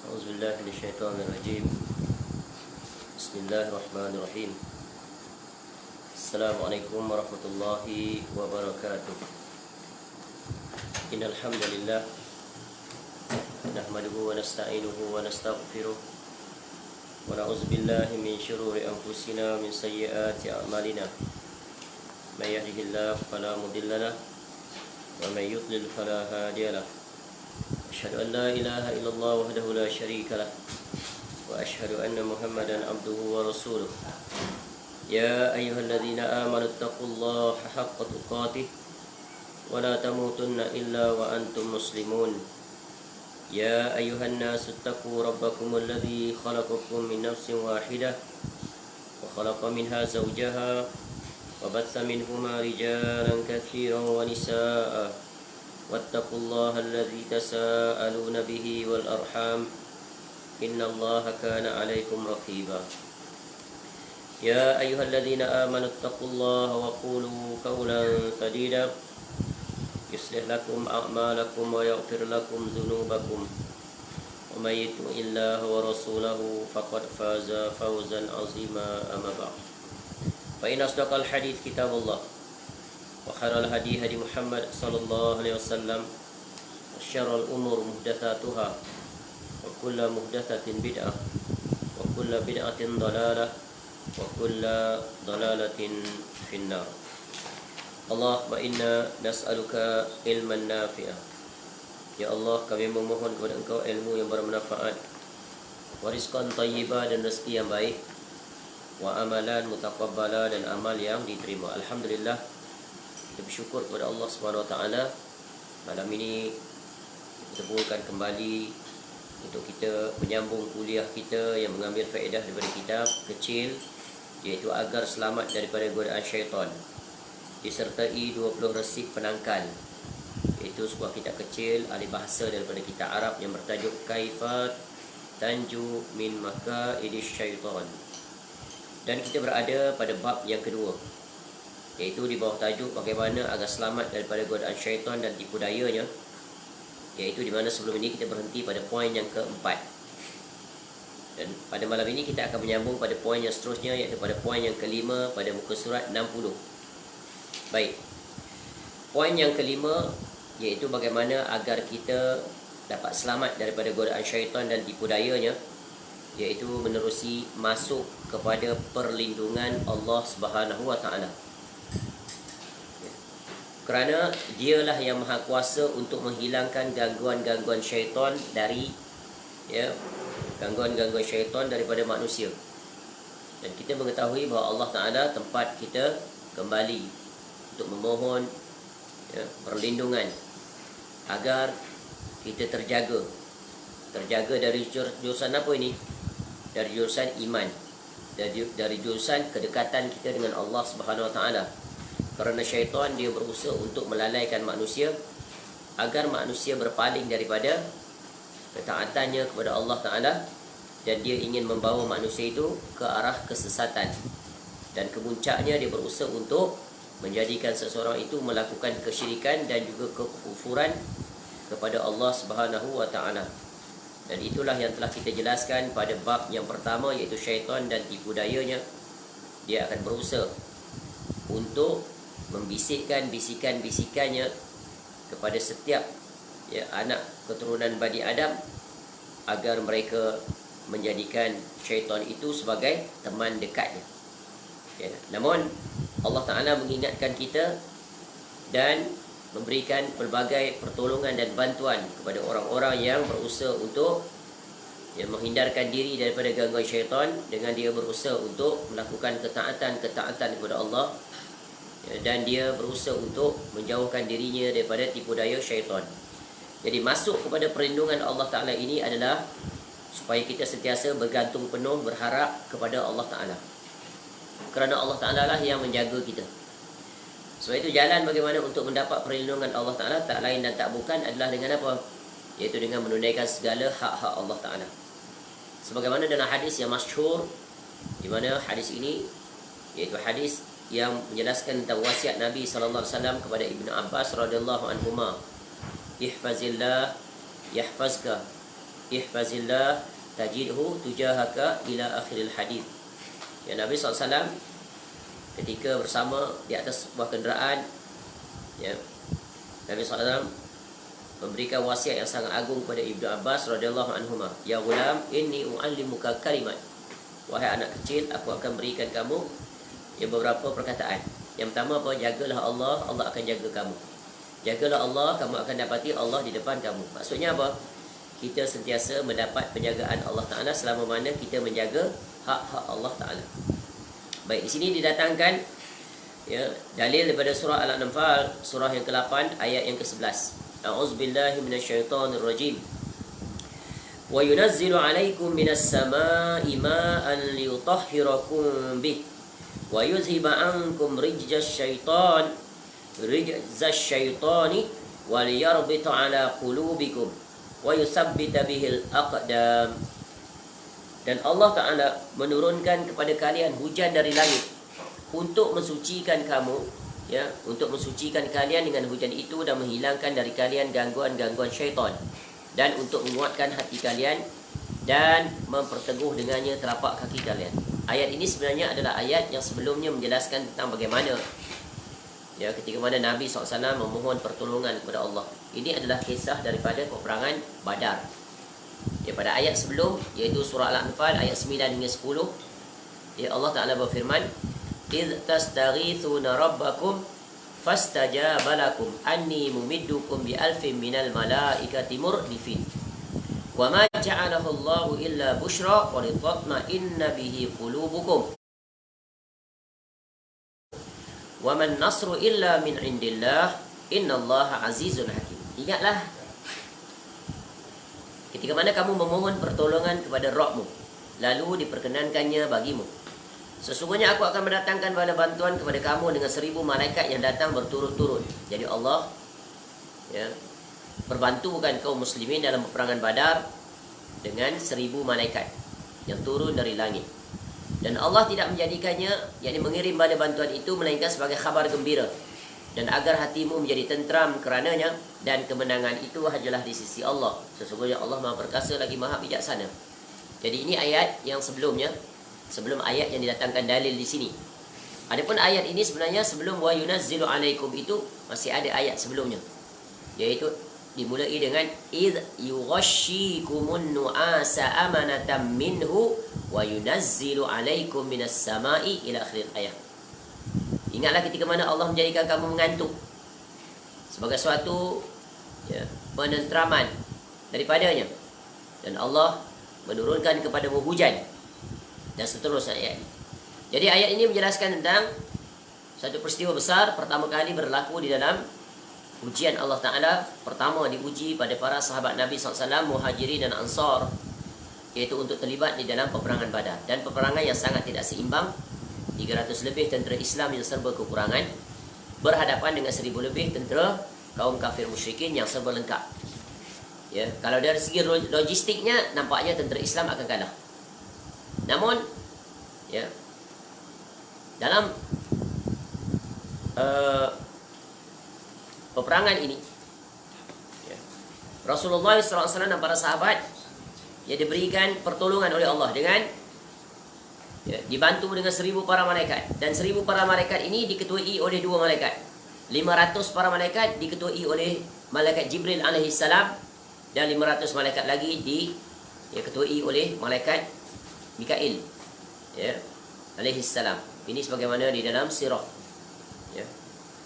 أعوذ بالله من الشيطان الرجيم. بسم الله الرحمن الرحيم. السلام عليكم ورحمة الله وبركاته. إن الحمد لله نحمده ونستعينه ونستغفره ونعوذ بالله من شرور أنفسنا ومن سيئات أعمالنا. من يهده الله فلا مضل له ومن يضلل فلا هادي له. أشهد أن لا إله إلا الله وحده لا شريك له وأشهد أن محمدا عبده ورسوله. يا أيها الذين آمنوا اتقوا الله حق تقاته ولا تموتن إلا وأنتم مسلمون. يا أيها الناس اتقوا ربكم الذي خلقكم من نفس واحدة وخلق منها زوجها وبث منهما رجالا كثيرا ونساء واتقوا الله الذي تساءلون به والأرحام إن الله كان عليكم رقيبا. يا أيها الذين آمنوا اتقوا الله وقولوا قولا سديدا يصلح لكم أعمالكم ويغفر لكم ذنوبكم ومن يطع الله ورسوله فقد فاز فوزا عظيما. أما بعد فإن أصدق الحديث كتاب الله وخير الهدي هدي محمد صلى الله عليه وسلم وشر الأمور محدثاتها وكل محدثة بدعة وكل بدعة ضلالة وكل ضلالة في النار. اللهم إنا نسألك علما نافعا. Ya Allah, kami memohon kepada Engkau ilmu yang bermanfaat, warizqan thayyiba dan rezeki yang baik, wa amalan mutaqabbala dan amal yang diterima. Alhamdulillah, kita bersyukur kepada Allah Subhanahu Wa Taala. Malam ini kita kumpulkan kembali untuk kita menyambung kuliah kita yang mengambil faedah daripada kitab kecil, iaitu Agar Selamat Daripada Godaan Syaitan, disertai 20 resip penangkal, iaitu sebuah kitab kecil ahli bahasa daripada kitab Arab yang bertajuk Kaifa Tanju Min Makaidish Syaitan. Dan kita berada pada bab yang kedua, iaitu di bawah tajuk bagaimana agar selamat daripada godaan syaitan dan tipu dayanya, iaitu di mana sebelum ini kita berhenti pada poin yang keempat. Dan pada malam ini kita akan menyambung pada poin yang seterusnya, iaitu pada poin yang kelima pada muka surat 60. Baik, poin yang kelima iaitu bagaimana agar kita dapat selamat daripada godaan syaitan dan tipu dayanya, iaitu menerusi masuk kepada perlindungan Allah Subhanahu Wa Taala. Kerana dialah yang maha kuasa untuk menghilangkan gangguan-gangguan syaitan dari gangguan-gangguan syaitan daripada manusia. Dan kita mengetahui bahawa Allah Ta'ala tempat kita kembali untuk memohon perlindungan agar kita terjaga dari jurusan apa ini? Dari jurusan iman, dari jurusan kedekatan kita dengan Allah Subhanahu Wa Taala. Kerana syaitan dia berusaha untuk melalaikan manusia agar manusia berpaling daripada ketaatannya kepada Allah Ta'ala, dan dia ingin membawa manusia itu ke arah kesesatan. Dan kemuncaknya dia berusaha untuk menjadikan seseorang itu melakukan kesyirikan dan juga kekufuran kepada Allah Subhanahu Wa Ta'ala. Dan itulah yang telah kita jelaskan pada bab yang pertama, iaitu syaitan dan tipu dayanya. Dia akan berusaha untuk membisikkan bisikan-bisikannya kepada setiap anak keturunan Bani Adam agar mereka menjadikan syaitan itu sebagai teman dekatnya. Namun Allah Ta'ala mengingatkan kita dan memberikan pelbagai pertolongan dan bantuan kepada orang-orang yang berusaha untuk menghindarkan diri daripada gangguan syaitan, dengan dia berusaha untuk melakukan ketaatan kepada Allah, dan dia berusaha untuk menjauhkan dirinya daripada tipu daya syaitan. Jadi masuk kepada perlindungan Allah Ta'ala ini adalah supaya kita sentiasa bergantung penuh, berharap kepada Allah Ta'ala. Kerana Allah Ta'ala lah yang menjaga kita. Sebab itu jalan bagaimana untuk mendapat perlindungan Allah Ta'ala tak lain dan tak bukan adalah dengan apa? Iaitu dengan menunaikan segala hak-hak Allah Ta'ala. Sebagaimana dalam hadis yang masyhur, di mana hadis ini iaitu hadis yang menjelaskan tentang wasiat Nabi SAW kepada Ibnu Abbas radhiyallahu anhuma, ihfazillah yahfazka ihfazillah tajidhu tujahaka ila akhiril hadis. Ya, Nabi SAW ketika bersama di atas sebuah kenderaan, ya, Nabi SAW memberikan wasiat yang sangat agung kepada Ibnu Abbas radhiyallahu anhuma. Ya ghulam, inni u'allimuka kalimat. Wahai anak kecil, aku akan berikan kamu beberapa perkataan. Yang pertama apa? Jagalah Allah, Allah akan jaga kamu. Jagalah Allah, kamu akan dapati Allah di depan kamu. Maksudnya apa? Kita sentiasa mendapat penjagaan Allah Ta'ala selama mana kita menjaga hak-hak Allah Ta'ala. Baik, di sini didatangkan dalil daripada surah Al-Anfal, surah yang ke-8 ayat yang ke-11. A'udzubillahi minasyaitonirrajim. Wa yunazzilu 'alaikum minas samaa'i ma'an liyutahhirakum bih wa yuzhiba 'ankum rijzas syaitani wa liyarbita 'ala qulubikum wa yutsabbita bihil aqdam. Dan Allah Ta'ala menurunkan kepada kalian hujan dari langit untuk mensucikan kamu, ya, untuk mensucikan kalian dengan hujan itu dan menghilangkan dari kalian gangguan-gangguan syaitan, dan untuk menguatkan hati kalian dan memperteguh dengannya telapak kaki kalian. Ayat ini sebenarnya adalah ayat yang sebelumnya menjelaskan tentang bagaimana, ya, ketika mana Nabi SAW memohon pertolongan kepada Allah. Ini adalah kisah daripada peperangan Badar. Ya, pada ayat sebelum, iaitu surah Al-Anfal ayat 9 hingga 10, ya, Allah Ta'ala berfirman, إِذْ تَسْتَغِيثُونَ رَبَّكُمْ فَاسْتَجَابَ لَكُمْ أَنِّي مُمِدُّكُمْ بِأَلْفٍ مِّنَ الْمَلَائِكَةِ مُرْدِفِينَ وَمَا جَعَلَهُ اللَّهُ إِلَّا بُشْرَى وَلِتَطْمَئِنَّ بِهِ قُلُوبُكُمْ وَمَا النَّصْرُ إِلَّا مِنْ عِنْدِ اللَّهِ إِنَّ اللَّهَ عَزِيزٌ حَكِيمٌ. Ingatlah ketika mana kamu memohon pertolongan kepada Rabbmu, lalu diperkenankannya bagimu. Sesungguhnya aku akan mendatangkan bala bantuan kepada kamu dengan 1000 malaikat yang datang berturut-turut. Jadi Allah, ya, perbantukan kaum muslimin dalam peperangan Badar dengan 1000 malaikat yang turun dari langit. Dan Allah tidak menjadikannya, yakni mengirim bala bantuan itu, melainkan sebagai khabar gembira, dan agar hatimu menjadi tentram kerananya, dan kemenangan itu hanyalah di sisi Allah. Sesungguhnya Allah Maha Perkasa lagi Maha Bijaksana. Jadi ini ayat yang sebelumnya, sebelum ayat yang didatangkan dalil di sini. Adapun ayat ini sebenarnya sebelum wa yunazzilu 'alaikum itu masih ada ayat sebelumnya, yaitu dimulai dengan id yughashshikumun nu'asa amanatan minhu wa yunazzilu 'alaikum minas sama'i ila akhir ayat. Ingatlah ketika mana Allah menjadikan kamu mengantuk sebagai suatu, ya, penentraman daripadanya, dan Allah menurunkan kepadamu hujan, dan seterusnya ayat. Jadi ayat ini menjelaskan tentang satu peristiwa besar pertama kali berlaku di dalam ujian Allah Ta'ala. Pertama diuji pada para sahabat Nabi SAW, Muhajirin dan Ansar, yaitu untuk terlibat di dalam peperangan Badar. Dan peperangan yang sangat tidak seimbang. 300 lebih tentera Islam yang serba kekurangan berhadapan dengan 1000 lebih tentera kaum kafir musyrikin yang serba lengkap. Ya, kalau dari segi logistiknya nampaknya tentera Islam akan kalah. Namun, ya, dalam peperangan ini, ya, Rasulullah SAW dan para sahabat, ya, diberikan pertolongan oleh Allah dengan, ya, dibantu dengan 1000 para malaikat. Dan 1000 para malaikat ini diketuai oleh 2 malaikat. 500 para malaikat diketuai oleh malaikat Jibril alaihissalam, dan 500 malaikat lagi diketuai oleh malaikat Mikail, ya, alaihissalam. Ini sebagaimana di dalam sirah, ya.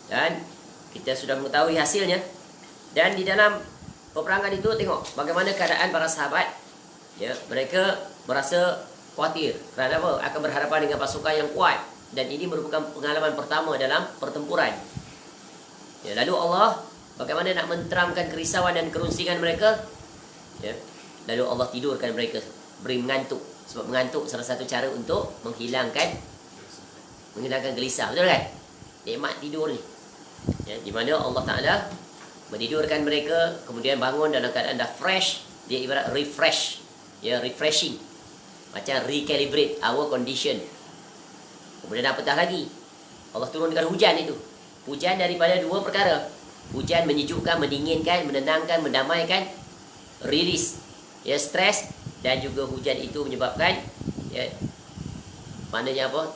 Dan kita sudah mengetahui hasilnya. Dan di dalam peperangan itu tengok bagaimana keadaan para sahabat, ya, mereka merasa khawatir kerana apa? Akan berhadapan dengan pasukan yang kuat, dan ini merupakan pengalaman pertama dalam pertempuran. Ya, lalu Allah bagaimana nak menteramkan kerisauan dan kerunsingan mereka, ya, lalu Allah tidurkan mereka, beri mengantuk. Sebab mengantuk salah satu cara untuk menghilangkan gelisah, betul kan? Nikmat tidur ni, ya, di mana Allah Ta'ala menidurkan mereka, kemudian bangun dalam keadaan dah fresh. Dia ibarat refresh, ya, refreshing, macam recalibrate our condition. Kemudian apatah lagi, Allah turunkan hujan itu. Hujan daripada 2 perkara. Hujan menyejukkan, mendinginkan, menenangkan, mendamaikan, release, Ya, stres dan juga hujan itu menyebabkan ya, maknanya apa?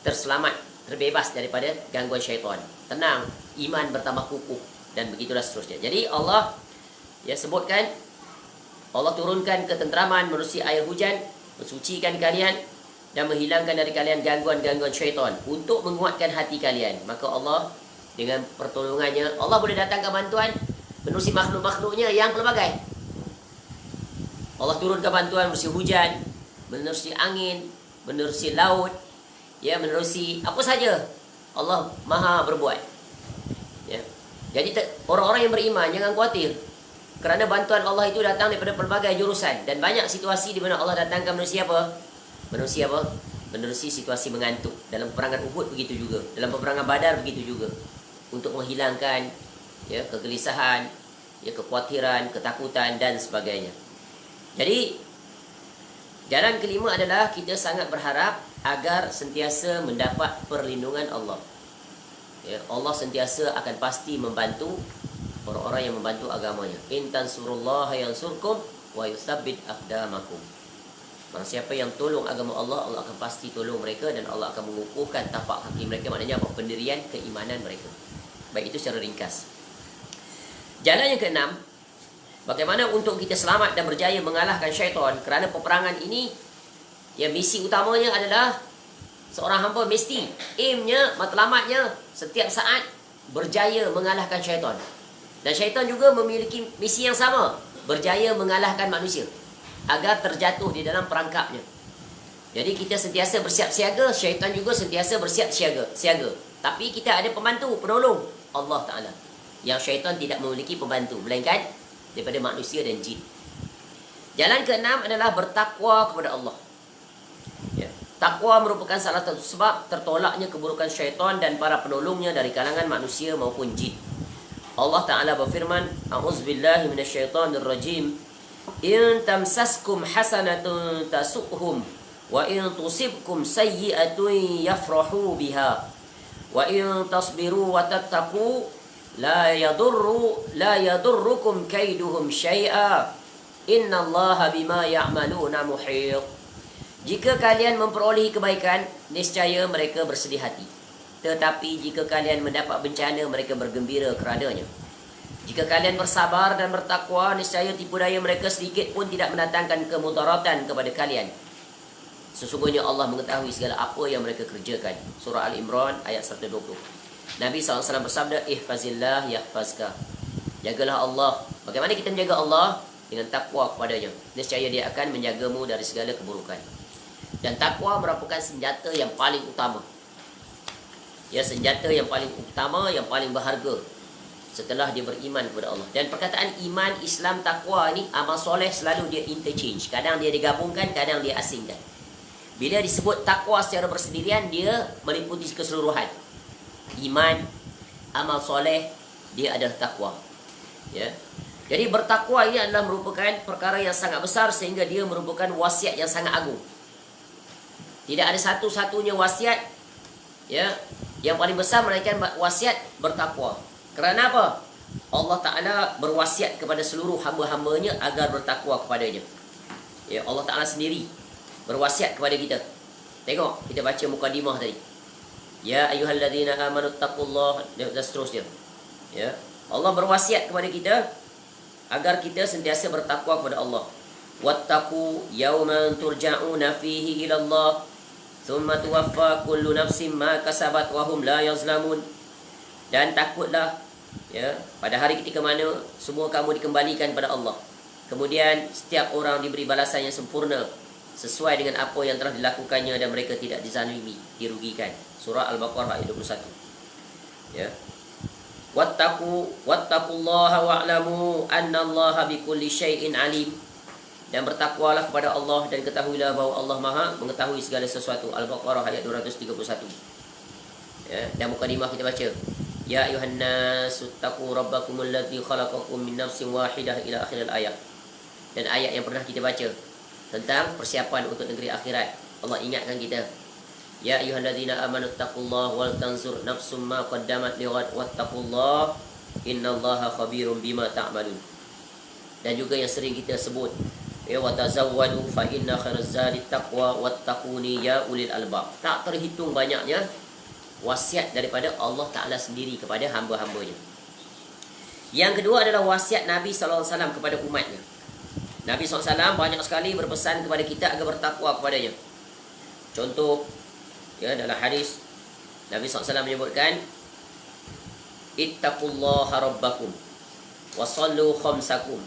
Terselamat, terbebas daripada gangguan syaitan. Tenang, iman bertambah kukuh dan begitulah seterusnya. Jadi Allah ya sebutkan, Allah turunkan ketenteraman menerusi air hujan, mensucikan kalian dan menghilangkan dari kalian gangguan-gangguan syaitan untuk menguatkan hati kalian. Maka Allah dengan pertolongannya, Allah boleh datangkan bantuan menerusi makhluk-makhluknya yang pelbagai. Allah turunkan bantuan menerusi hujan, menerusi angin, menerusi laut, ya, menerusi apa saja. Allah Maha berbuat. Ya. Jadi orang-orang yang beriman jangan khawatir, kerana bantuan Allah itu datang daripada pelbagai jurusan dan banyak situasi di mana Allah datangkan manusia apa? Manusia apa? Menerusi situasi mengantuk. Dalam peperangan Uhud begitu juga, dalam peperangan Badar begitu juga, untuk menghilangkan ya kegelisahan, ya kekhawatiran, ketakutan dan sebagainya. Jadi jalan kelima adalah kita sangat berharap agar sentiasa mendapat perlindungan Allah. Ya, Allah sentiasa akan pasti membantu orang-orang yang membantu agamanya. In tansurullaha yansurkum wa yutsabbit aqdamakum. Barang siapa yang tolong agama Allah, Allah akan pasti tolong mereka dan Allah akan mengukuhkan tapak kaki mereka, maknanya apa? Pendirian keimanan mereka. Baik, itu secara ringkas. Jalan yang keenam, bagaimana untuk kita selamat dan berjaya mengalahkan syaitan. Kerana peperangan ini, ya, misi utamanya adalah seorang hamba mesti aimnya, matlamatnya setiap saat berjaya mengalahkan syaitan. Dan syaitan juga memiliki misi yang sama, berjaya mengalahkan manusia agar terjatuh di dalam perangkapnya. Jadi kita sentiasa bersiap siaga, syaitan juga sentiasa bersiap siaga. Tapi kita ada pembantu, penolong, Allah Ta'ala. Yang syaitan tidak memiliki pembantu, melainkan daripada manusia dan jin. Jalan keenam adalah bertakwa kepada Allah. Ya. Takwa merupakan salah satu sebab tertolaknya keburukan syaitan dan para penolongnya dari kalangan manusia maupun jin. Allah Ta'ala berfirman, A'udzubillahi minasyaitonirrajim, In tamsaskum hasanatun tasu'hum, wa in tusibkum sayyi'atun yafrahu biha, wa in tasbiru wa tattaqu la yadurrukum kaiduhum syai'a, innallaha bima ya'maluna muhit. Jika kalian memperolehi kebaikan, niscaya mereka bersedih hati. Tetapi jika kalian mendapat bencana, mereka bergembira kerananya. Jika kalian bersabar dan bertakwa, niscaya tipu daya mereka sedikit pun tidak mendatangkan kemudaratan kepada kalian. Sesungguhnya Allah mengetahui segala apa yang mereka kerjakan. Surah Al-Imran ayat 120. Nabi SAW bersabda, Ihfazillah yahfazka. Jagalah Allah. Bagaimana kita menjaga Allah? Dengan takwa kepadanya. Niscaya dia akan menjagamu dari segala keburukan. Dan takwa merupakan senjata yang paling utama. Ya, senjata yang paling utama, yang paling berharga setelah dia beriman kepada Allah. Dan perkataan iman, Islam, takwa ni, amal soleh selalu dia interchange. Kadang dia digabungkan, kadang dia asingkan. Bila disebut takwa secara bersendirian, dia meliputi keseluruhan. Iman, amal soleh, dia adalah takwa. Ya. Jadi bertakwa ini adalah merupakan perkara yang sangat besar sehingga dia merupakan wasiat yang sangat agung. Tidak ada satu-satunya wasiat ya yang paling besar melainkan wasiat bertakwa. Kerana apa? Allah Ta'ala berwasiat kepada seluruh hamba-hambanya agar bertakwa kepadanya. Ya, Allah Ta'ala sendiri berwasiat kepada kita. Tengok, kita baca mukadimah tadi. Ya ayyuhalladzina amanu taqullaha, dan seterusnya. Ya, Allah berwasiat kepada kita agar kita sentiasa bertakwa kepada Allah. Wattaqu yawman turja'una fihi ila Allah, thumma tuwaffa kullu nafsin ma kasabat wa hum la yazlamun. Dan takutlah ya pada hari ketika mana semua kamu dikembalikan pada Allah. Kemudian setiap orang diberi balasan yang sempurna sesuai dengan apa yang telah dilakukannya dan mereka tidak dizalimi, dirugikan. Surah Al-Baqarah ayat 21. Ya. Wattaqullaha wa'lamu annallaha bikulli syai'in alim. Dan bertakwalah kepada Allah dan ketahuilah bahawa Allah Maha mengetahui segala sesuatu. Al-Baqarah ayat 231. Ya, dan mukadimah kita baca. Ya ayuhan nasu taqu rabbakumul ladzi khalaqakum min nafsin wahidah ila akhir ayat. Dan ayat yang pernah kita baca tentang persiapan untuk negeri akhirat. Allah ingatkan kita. Ya ayyuhalladzina amanu taqullaha wal tanzur nafsum ma qaddamat lighad wattaqullaha innallaha khabirum bima ta'malun. Dan juga yang sering kita sebut, Ya, wa tazawwadu fa inna khairaz zadi taqwa wattaquni ya ulil albab. Tak terhitung banyaknya wasiat daripada Allah Ta'ala sendiri kepada hamba-hambanya. Yang kedua adalah wasiat Nabi SAW kepada umatnya. Nabi SAW banyak sekali berpesan kepada kita agar bertakwa kepadanya. Contoh, ya, dalam hadis Nabi SAW menyebutkan, ittaqullaha rabbakum wa sallu khamsakum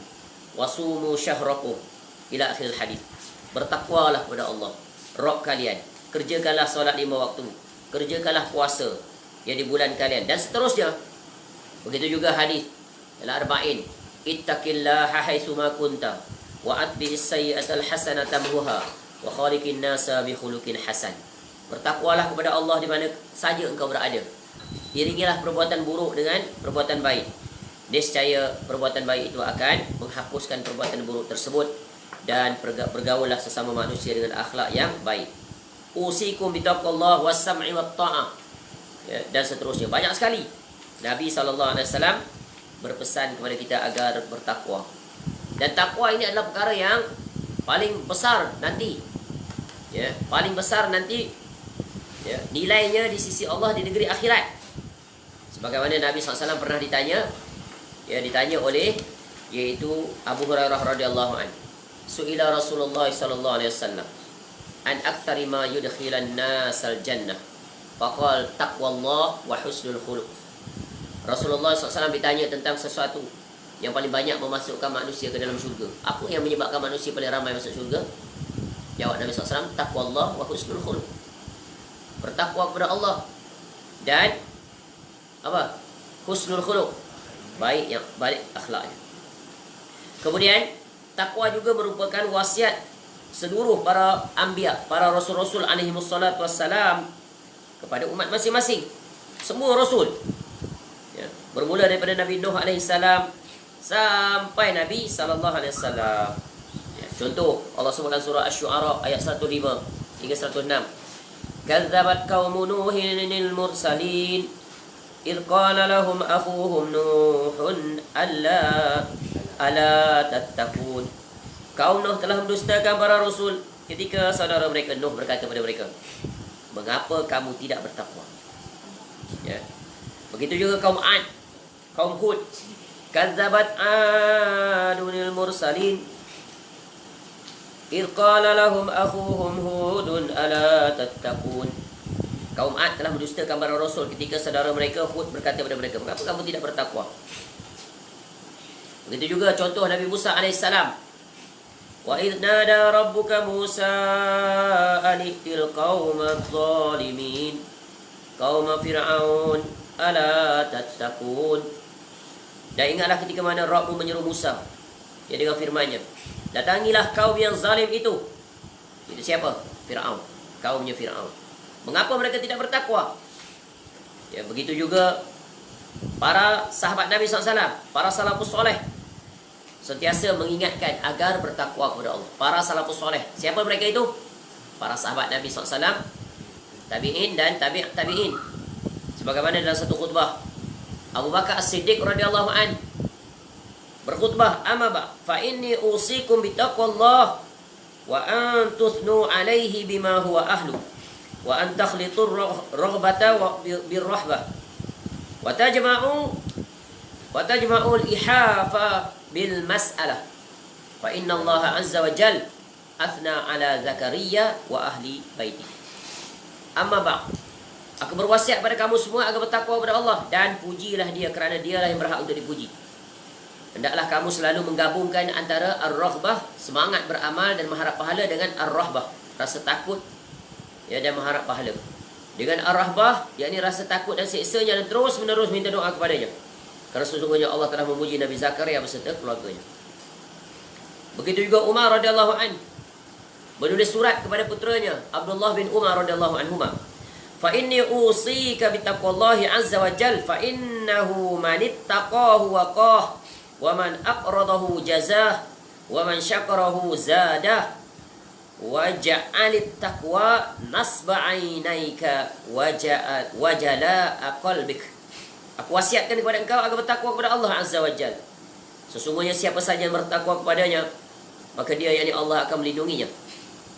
wa sumu syahrakum ila akhir hadis. Bertakwalah kepada Allah Rabb kalian, kerjakanlah solat 5 waktu, kerjakanlah puasa yang di bulan kalian, dan seterusnya. Begitu juga hadis dalam arba'in, ittaqillaha haitsuma kunta wa atbi'is sayyi'atal hasanata tamhuha wa khaliqin nasa bi khuluqin hasan. Bertakwalah kepada Allah di mana saja engkau berada. Iringilah perbuatan buruk dengan perbuatan baik. Niscaya perbuatan baik itu akan menghapuskan perbuatan buruk tersebut, dan bergaullah sesama manusia dengan akhlak yang baik. Usikum bitaqwallah was-sam'i wat-ta'ah. Ya, dan seterusnya. Banyak sekali Nabi SAW berpesan kepada kita agar bertakwa. Dan takwa ini adalah perkara yang paling besar nanti. Ya, paling besar nanti, ya, nilainya di sisi Allah di negeri akhirat. Sebagaimana Nabi SAW pernah ditanya oleh, yaitu Abu Hurairah radhiyallahu anhu. Su'ila Rasulullah sallallahu alaihi wasallam an aktsari ma yudkhilan nasal jannah. Faqal taqwallah wa husnul khuluq. Rasulullah SAW ditanya tentang sesuatu yang paling banyak memasukkan manusia ke dalam syurga. Apa yang menyebabkan manusia paling ramai masuk syurga? Jawab Nabi SAW, taqwallah wa husnul khuluq. Bertakwa kepada Allah dan apa? Husnul khuluq. Baik akhlaknya. Kemudian takwa juga merupakan wasiat seluruh para anbiya, para rasul-rasul alaihi wassalatu wassalam kepada umat masing-masing. Semua rasul. Ya, bermula daripada Nabi Nuh alaihi salam sampai Nabi sallallahu alaihi wasallam. Ya, contoh Allah sebutkan surah Asy-Syu'ara ayat 105 hingga 106. Kadzabat qaumun Nuhinil mursalin idh qala lahum akhuhum Nuhun ala tattaqun. Kaum Nuh telah mendustakan para rasul ketika saudara mereka Nuh berkata kepada mereka, mengapa kamu tidak bertakwa? Ya. Begitu juga kaum Ad, kaum Hud. Kadzabat Adunil mursalin idh qala lahum akhuhum Hudun ala tattaqun. Kaum Ad telah mendustakan para rasul ketika saudara mereka Hud berkata kepada mereka, mengapa kamu tidak bertakwa? Begitu juga contoh Nabi Musa alaihissalam. Wa idh nada rabbuka Musa an i'til qaumadh zalimin qauma fir'aun ala tattaqun. Dan ingatlah ketika mana Rabbmu menyeru Musa, ya, dengan firman-Nya, datangilah kaum yang zalim itu. Itu siapa? Fir'aun, kaumnya Fir'aun. Mengapa mereka tidak bertakwa? Ya, begitu juga para sahabat Nabi SAW, para salafus soleh, sentiasa mengingatkan agar bertakwa kepada Allah. Para salafus soleh, siapa mereka itu? Para sahabat Nabi SAW, tabi'in dan tabi'in. Sebagaimana dalam satu khutbah, Abu Bakar As-Siddiq radhiyallahu an berkhutbah, amma ba fa inni usikum bitaqwallah wa an tuthnu alaihi bima huwa ahlu wa an takhlitur raghbata birrahbah wa tajma'u al-ihafa bil mas'alah fa inna Allah azza wa jal athna ala Zakaria wa ahli baiti. Amma ba, aku berwasiat kepada kamu semua agar bertakwa kepada Allah dan pujilah Dia, kerana Dialah yang berhak untuk dipuji. Hendaklah kamu selalu menggabungkan antara ar-raghbah, semangat beramal dan mengharap pahala, dengan ar-rahbah, rasa takut, ya, dan mengharap pahala. Dengan ar-rahbah, yakni rasa takut dan siksanya, dan terus menerus minta doa kepadanya, kerana sesungguhnya Allah telah memuji Nabi Zakaria beserta keluarganya. Begitu juga Umar radhiyallahu an menulis surat kepada putranya Abdullah bin Umar radhiyallahu anhuma, fa inni usika bitaqwallahi azza wa jal fa innahu man ittaqahu waqah wa man aqradahu jazah wa man syakarahu zadah wa ja'alit taqwa nasba 'ainaika wa jala'a qalbik. Aku wasiatkan kepada engkau agar bertakwa kepada Allah azza wa jal. Sesungguhnya siapa saja yang bertakwa kepadanya, maka dia yakni Allah akan melindunginya.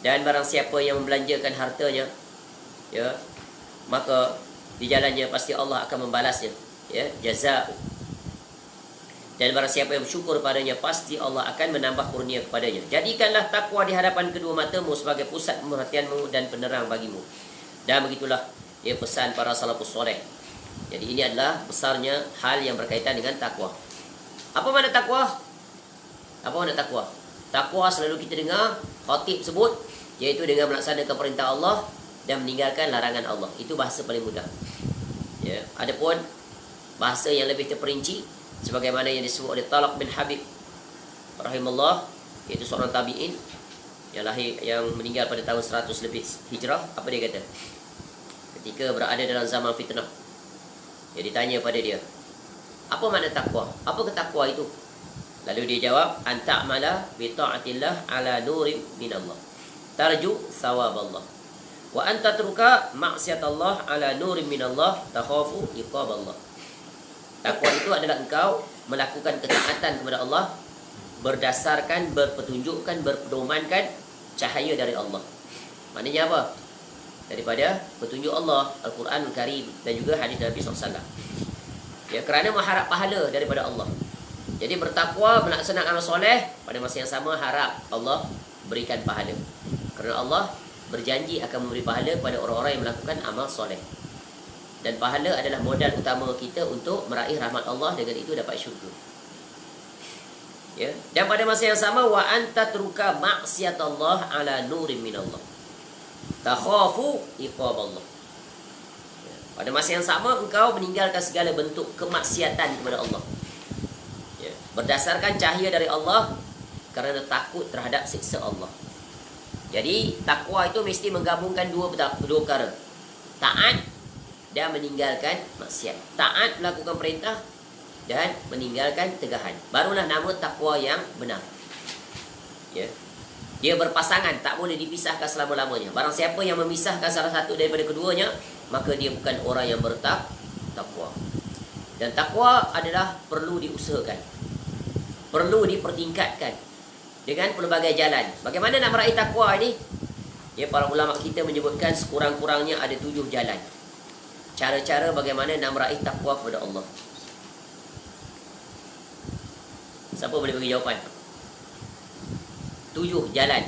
Dan barang siapa yang membelanjakan hartanya, ya, maka di jalannya pasti Allah akan membalasnya, ya, jazaa. Dan barang siapa yang bersyukur padanya, pasti Allah akan menambah kurnia kepadanya. Jadikanlah takwa di hadapan kedua matamu sebagai pusat perhatianmu dan penerang bagimu. Dan begitulah dia pesan para salafus soleh. Jadi ini adalah besarnya hal yang berkaitan dengan takwa. Apa makna takwa? Apa makna takwa? Takwa selalu kita dengar khatib sebut, iaitu dengan melaksanakan perintah Allah dan meninggalkan larangan Allah. Itu bahasa paling mudah. Ya, adapun bahasa yang lebih terperinci sebagaimana yang disebut oleh Talaq bin Habib rahimahullah, iaitu seorang tabi'in yang meninggal pada tahun 100 lebih Hijrah. Apa dia kata? Ketika berada dalam zaman fitnah, dia ditanya pada dia, apa makna takwa? Apa ketakwa itu? Lalu dia jawab, anta'mala bi ta'atillah ala nurim minallah, tarju thawaballah, wa anta truka maksiatallah ala nurim minallah, takhafu iqaballah. Takwa itu adalah engkau melakukan ketaatan kepada Allah berdasarkan, berpetunjukkan, berpedomankan cahaya dari Allah. Maknanya apa? Daripada petunjuk Allah, Al-Quranul Karim dan juga hadis Nabi SAW. Ya, kerana mengharap pahala daripada Allah. Jadi bertakwa, melaksanakan amal soleh, pada masa yang sama harap Allah berikan pahala. Kerana Allah berjanji akan memberi pahala pada orang-orang yang melakukan amal soleh. Dan pahala adalah modal utama kita untuk meraih rahmat Allah, dengan itu dapat syurga. Ya. Dan pada masa yang sama, wa anta truka maksiatallah ala nurim minallah, takhafu iqaballah. Ya. Pada masa yang sama, engkau meninggalkan segala bentuk kemaksiatan kepada Allah. Ya. Berdasarkan cahaya dari Allah, kerana takut terhadap siksa Allah. Jadi takwa itu mesti menggabungkan dua perkara. Taat dan meninggalkan maksiat. Taat melakukan perintah dan meninggalkan tegahan. Barulah nama takwa yang benar. Ya. Dia berpasangan, tak boleh dipisahkan selama-lamanya. Barang siapa yang memisahkan salah satu daripada keduanya, maka dia bukan orang yang bertakwa. Dan takwa adalah perlu diusahakan, perlu dipertingkatkan dengan pelbagai jalan. Bagaimana nak meraih takwa ini? Ya, para ulama kita menyebutkan sekurang-kurangnya ada 7 jalan. Cara-cara bagaimana nak meraih takwa kepada Allah. Siapa boleh bagi jawapan? 7 jalan.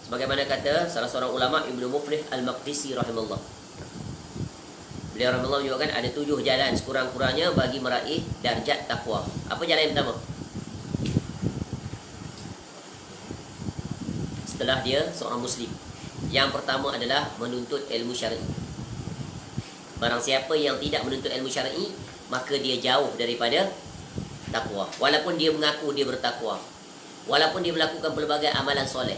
Sebagaimana kata salah seorang ulama, Ibnu Muflih Al-Maqdisi rahimahullah. Beliau rahimahullah menyebutkan ada 7 jalan sekurang-kurangnya bagi meraih darjat takwa. Apa jalan yang pertama? Setelah dia seorang Muslim, yang pertama adalah menuntut ilmu syar'i. Barang siapa yang tidak menuntut ilmu syar'i, maka dia jauh daripada takwa. Walaupun dia mengaku dia bertakwa, walaupun dia melakukan pelbagai amalan soleh.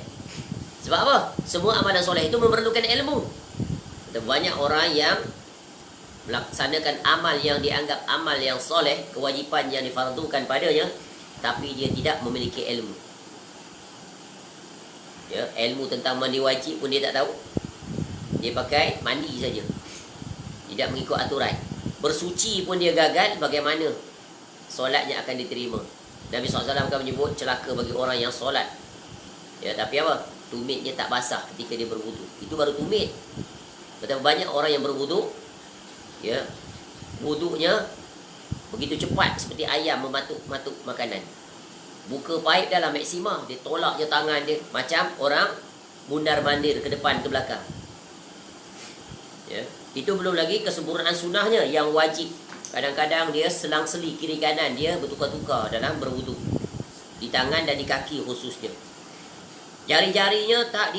Sebab apa? Semua amalan soleh itu memerlukan ilmu. Banyak orang yang melaksanakan amal yang dianggap amal yang soleh, kewajipan yang difardukan padanya, tapi dia tidak memiliki ilmu. Ya, ilmu tentang mandi wajib pun dia tak tahu. Dia pakai mandi saja, tidak mengikut aturan. Bersuci pun dia gagal, bagaimana solatnya akan diterima? Nabi SAW akan menyebut celaka bagi orang yang solat, ya, tapi apa? Tumitnya tak basah ketika dia berwudu. Itu baru tumit. Betapa banyak orang yang berwudu, ya, wudunya begitu cepat seperti ayam mematuk-matuk makanan. Buka paip dalam maksima, dia tolak je tangan dia, macam orang mundar-mandir ke depan ke belakang. Ya, itu belum lagi kesempurnaan sunnahnya yang wajib. Kadang-kadang dia selang-seli kiri kanan, dia bertukar-tukar dalam berwudu, di tangan dan di kaki khususnya. Jari-jarinya tak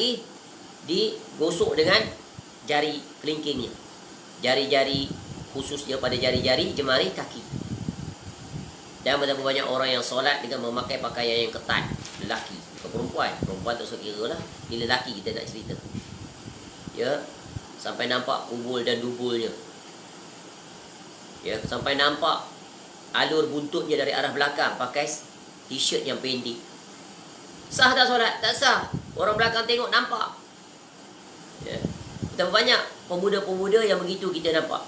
digosok dengan jari kelingkingnya. Jari-jari khususnya pada jari-jari jemari kaki. Dan betapa banyak orang yang solat dengan memakai pakaian yang ketat. Lelaki, bukan perempuan. Perempuan tak usah kira lah. Ini lelaki kita nak cerita. Ya, sampai nampak ubul dan dubulnya. Ya, sampai nampak alur buntutnya dari arah belakang, pakai t-shirt yang pendek. Sah tak solat? Tak sah. Orang belakang tengok nampak. Ya, betapa banyak pemuda-pemuda yang begitu kita nampak.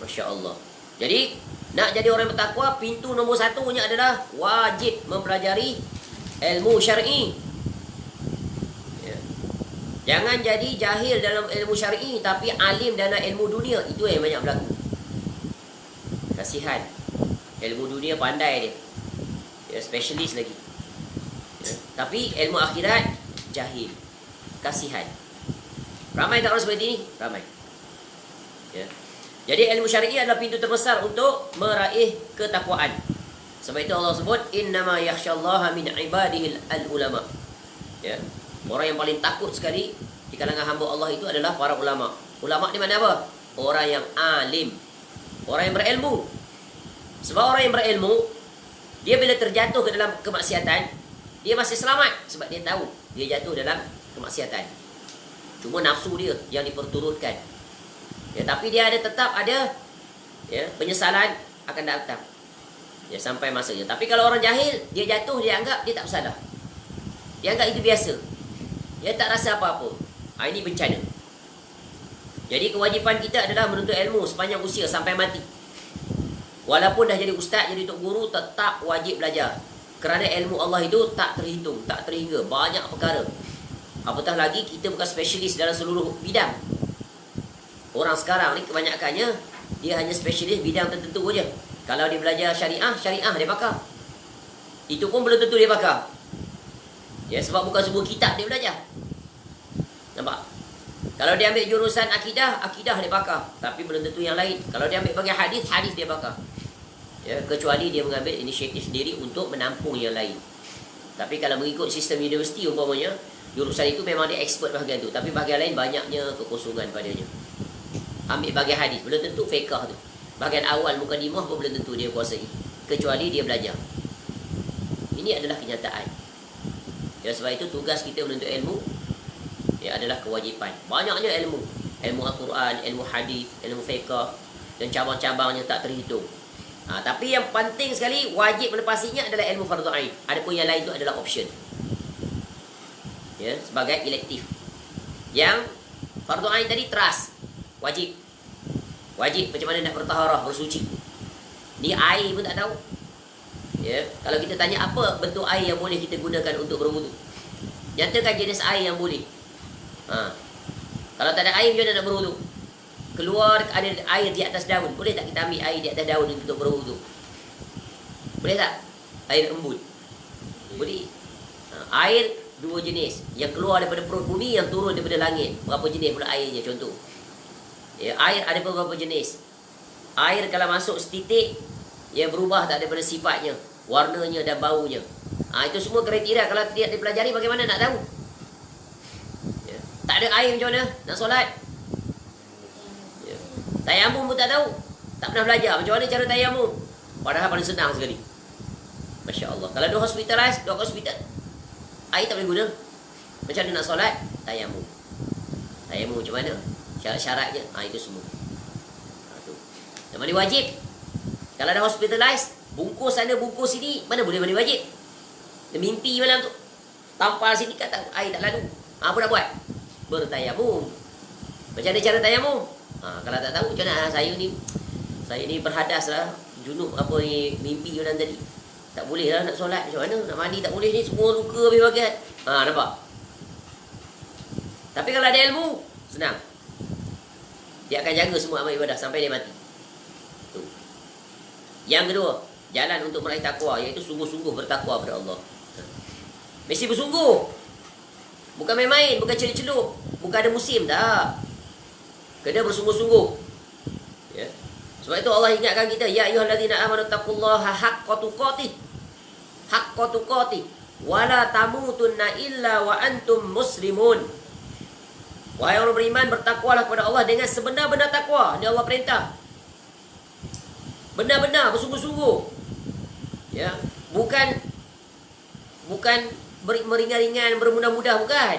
Masya Allah. Jadi nak jadi orang bertakwa, pintu nombor 1-nya adalah wajib mempelajari ilmu syar'i. Ya. Jangan jadi jahil dalam ilmu syar'i tapi alim dalam ilmu dunia. Itu yang banyak berlaku. Kasihan. Ilmu dunia pandai dia. Ya, spesialis lagi. Ya. Tapi ilmu akhirat jahil. Kasihan. Ramai tak orang seperti ini? Ramai. Ya. Jadi ilmu syar'i adalah pintu terbesar untuk meraih ketakwaan. Sebab itu Allah sebut innama yakhsyallaha min ibadihi al-ulama. Ya. Orang yang paling takut sekali di kalangan hamba Allah itu adalah para ulama. Ulama di mana apa? Orang yang alim. Orang yang berilmu. Sebab orang yang berilmu, dia bila terjatuh ke dalam kemaksiatan, dia masih selamat sebab dia tahu dia jatuh dalam kemaksiatan. Cuma nafsu dia yang diperturutkan. Ya, tapi dia tetap ada ya, penyesalan akan datang. Ya, sampai masanya. Tapi kalau orang jahil, dia jatuh, dia anggap dia tak bersalah. Dia anggap itu biasa. Dia tak rasa apa-apa. Ini bencana. Jadi kewajipan kita adalah menuntut ilmu sepanjang usia sampai mati. Walaupun dah jadi ustaz, jadi tok guru, tetap wajib belajar. Kerana ilmu Allah itu tak terhitung, tak terhingga. Banyak perkara. Apatah lagi kita bukan spesialis dalam seluruh bidang. Orang sekarang ni kebanyakannya dia hanya spesialis bidang tertentu saja. Kalau dia belajar syariah, syariah dia pakar. Itu pun belum tentu dia pakar. Ya, sebab bukan semua kitab dia belajar. Nampak? Kalau dia ambil jurusan akidah, akidah dia pakar. Tapi belum tentu yang lain. Kalau dia ambil bagian hadis, hadis dia pakar. Ya, kecuali dia mengambil inisiatif sendiri untuk menampung yang lain. Tapi kalau mengikut sistem universiti umpamanya, jurusan itu memang dia expert bahagian tu. Tapi bahagian lain banyaknya kekosongan padanya. Ambil bahagian hadis, belum tentu fiqh tu. Bahagian awal mukadimah pun belum tentu dia kuasai. Kecuali dia belajar. Ini adalah kenyataan. Ya, sebab itu tugas kita menuntut ilmu ya adalah kewajipan. Banyaknya ilmu. Ilmu Al-Quran, ilmu hadis, ilmu fiqh. Dan cabang-cabangnya tak terhitung. Tapi yang penting sekali, wajib melepasinya adalah ilmu fardu ain. Adapun yang lain itu adalah option. Ya, sebagai elektif. Yang fardu ain tadi trust. Wajib. Wajib macam mana nak bertaharah, bersuci. Ni air pun tak tahu. Ya, kalau kita tanya apa bentuk air yang boleh kita gunakan untuk berwudu, nyatakan jenis air yang boleh. Kalau tak ada air, macam mana nak berwudu? Keluar ada air di atas daun, boleh tak kita ambil air di atas daun untuk berwudu? Boleh tak? Air embun. Boleh. Air dua jenis, yang keluar daripada perut bumi, yang turun daripada langit. Berapa jenis pula airnya contoh? Ya, air ada beberapa jenis. Air kalau masuk setitik, ia berubah tak daripada sifatnya, warnanya dan baunya. Itu semua kriteria. Kalau tidak dipelajari, bagaimana nak tahu? Ya. Tak ada air macam mana nak solat? Ya. Tayamum pun tak tahu. Tak pernah belajar macam mana cara tayamum. Padahal paling senang sekali. Masya Allah. Kalau dia hospitalize, dia hospital, air tak boleh guna. Macam mana nak solat? Tayamum. Tayamum macam mana? Syarat-syaratnya, itu semua. Tu. Dan mandi wajib. Kalau dah hospitalize, bungkus sana, bungkus sini, mana boleh mandi wajib? Dia mimpi malam tu. Tampal sini, kata air tak lalu. Apa nak buat? Bertayamum. Macam mana cara tayamum? Kalau tak tahu, macam mana? Saya ni berhadas lah. Junub apa ni, mimpi malam tadi. Tak boleh lah nak solat. Macam mana? Nak mandi tak boleh ni, semua luka habis bagian. Nampak? Tapi kalau ada ilmu, senang. Dia akan jaga semua amal ibadah sampai dia mati. Tu. Yang kedua, jalan untuk meraih takwa, iaitu sungguh-sungguh bertakwa kepada Allah. Mesti bersungguh. Bukan main-main, bukan celup-celup, bukan ada musim, tak. Kena bersungguh-sungguh. Ya. Sebab itu Allah ingatkan kita, ya ayyuhallazina amanu taqullaha haqqa tuqatih. Haqqa tuqatih wa la tamutunna illa wa antum muslimun. Wahai orang beriman, bertakwalah kepada Allah dengan sebenar-benar takwa. Ini Allah perintah. Benar-benar, bersungguh-sungguh. Ya, bukan meringan-ringan, bermudah-mudah, bukan.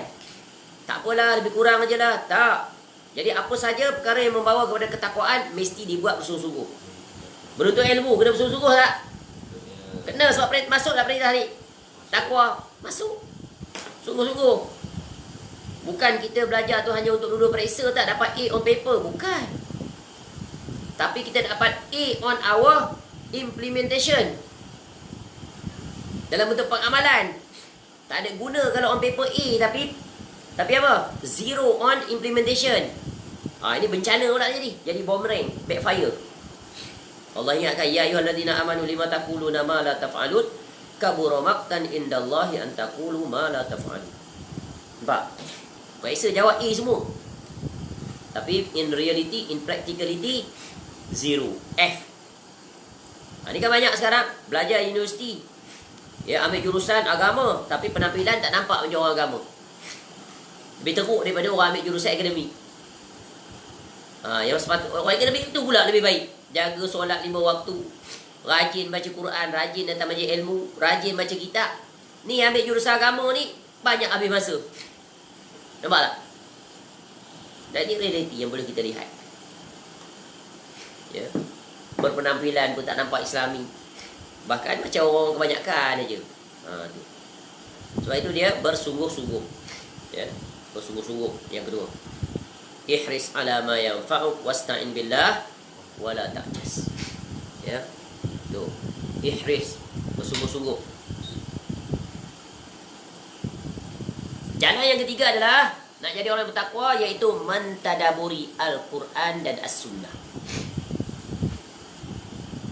Tak apalah, lebih kurang aja lah. Tak. Jadi apa saja perkara yang membawa kepada ketakwaan mesti dibuat bersungguh-sungguh. Menuntut ilmu kena bersungguh-sungguh tak? Kena, sebab masuklah perintah ni. Takwa masuk. Sungguh-sungguh. Bukan kita belajar tu hanya untuk duduk periksa tak dapat A on paper. Bukan. Tapi kita dapat A on our implementation. Dalam bentuk pengamalan. Tak ada guna kalau on paper A tapi apa? Zero on implementation. Ini bencana pula jadi. Jadi boomerang, backfire. Allah ingatkan, ya ayyuhallazina amanu lima taquluna ma la taf'alun kabura maqtan indallahi an taqulu ma la taf'alun. Nampak? Maksud jawab A semua. Tapi in reality, in practicality, zero. F. Ini kan banyak sekarang belajar universiti. Ya, ambil jurusan agama tapi penampilan tak nampak macam orang agama. Lebih teruk daripada orang ambil jurusan akademik. Yang sepatutnya orang akademik itu pula lebih baik. Jaga solat 5 waktu, rajin baca Quran, rajin datang majlis ilmu, rajin baca kitab. Ni ambil jurusan agama ni banyak habis masa. Nampak tak? Dan ini realiti yang boleh kita lihat. Ya. Berpenampilan pun tak nampak Islami. Bahkan macam orang kebanyakan aja. Tu. Sebab itu dia bersungguh-sungguh. Ya, bersungguh-sungguh. Yang kedua, ihris ala ma yanfa'uk wasta'in billah wala ta'jas. Ya. Tu. Ihris, bersungguh-sungguh. Jalan yang ketiga adalah nak jadi orang bertakwa, iaitu mentadaburi Al-Quran dan As-Sunnah.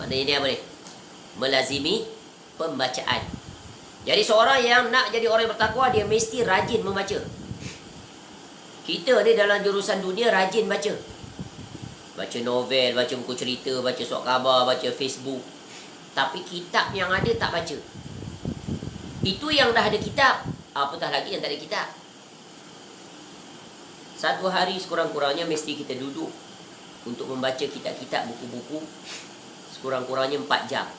Maknanya dia apa ni? Melazimi pembacaan. Jadi seorang yang nak jadi orang yang bertakwa, dia mesti rajin membaca. Kita ni dalam jurusan dunia rajin baca. Baca novel, baca buku cerita, baca surat khabar, baca Facebook. Tapi kitab yang ada tak baca. Itu yang dah ada kitab, apatah lagi yang tak ada kitab. Satu hari sekurang-kurangnya mesti kita duduk untuk membaca kitab-kitab, buku-buku. Sekurang-kurangnya 4 jam.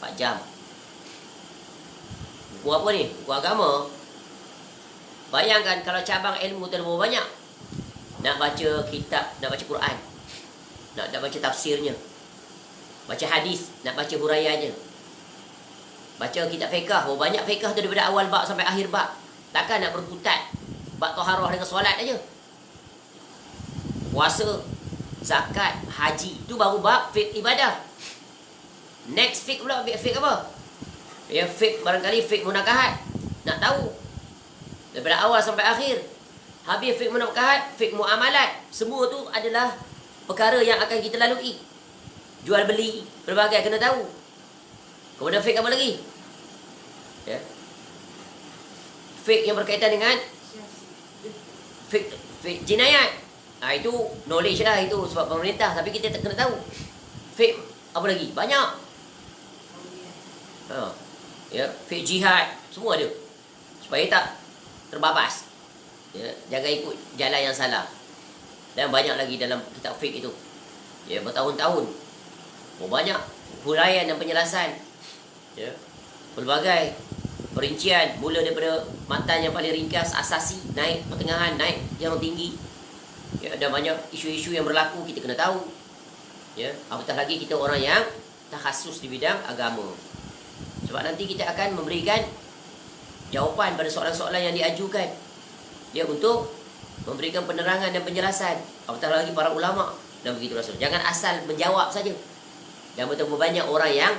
4 jam. Buku apa ni? Buku agama. Bayangkan kalau cabang ilmu terlalu banyak. Nak baca kitab, nak baca Quran, nak baca tafsirnya, baca hadis, nak baca huraiannya, baca kitab fiqh. Banyak fiqh tu daripada awal bab sampai akhir bab. Takkan nak berkutat bab taharah dengan solat aja. Puasa, zakat, haji, tu baru bab fiqh ibadah. Next fiqh pula, fiqh apa? Ya, fiqh barangkali fiqh munakahat. Nak tahu daripada awal sampai akhir. Habis fiqh munakahat, fiqh muamalat. Semua tu adalah perkara yang akan kita lalui. Jual beli, berbagai kena tahu. Kemudian fiqh apa lagi? Ya. Fiqh yang berkaitan dengan fiqh jinayat. Itu knowledge lah, itu sebab pemerintah. Tapi kita tak kena tahu. Fiqh apa lagi? Banyak. Ya, fiqh jihad, semua ada. Supaya tak terbabas. Ya, jangan ikut jalan yang salah. Dan banyak lagi dalam kitab fiqh itu. Ya, bertahun-tahun. Banyak huraian dan penjelasan. Ya, pelbagai perincian, mula daripada matan yang paling ringkas, asasi, naik pertengahan, naik yang tinggi. Ya, ada banyak isu-isu yang berlaku, kita kena tahu. Ya, apatah lagi kita orang yang takhasus di bidang agama. Sebab nanti kita akan memberikan jawapan pada soalan-soalan yang diajukan. Ya, untuk memberikan penerangan dan penjelasan. Apatah lagi para ulama dan begitu rasul. Jangan asal menjawab saja. Dan bertemu banyak orang yang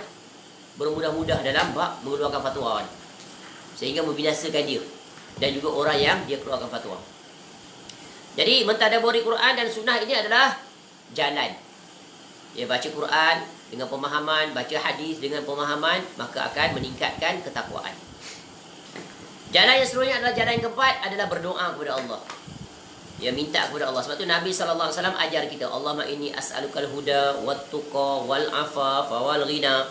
bermudah-mudah dalam bab mengeluarkan fatwa, sehingga membinasakan dia dan juga orang yang dia keluarkan fatwa. Jadi mentadaburi Quran dan Sunnah ini adalah jalan. Ya, baca Quran dengan pemahaman, baca hadis dengan pemahaman, maka akan meningkatkan ketakwaan. Jalan yang seterusnya adalah jalan yang keempat, adalah berdoa kepada Allah. Ya, minta kepada Allah. Sebab tu Nabi SAW ajar kita, Allahumma inni as'alukal huda wat tuqa wal afafa wal ghina.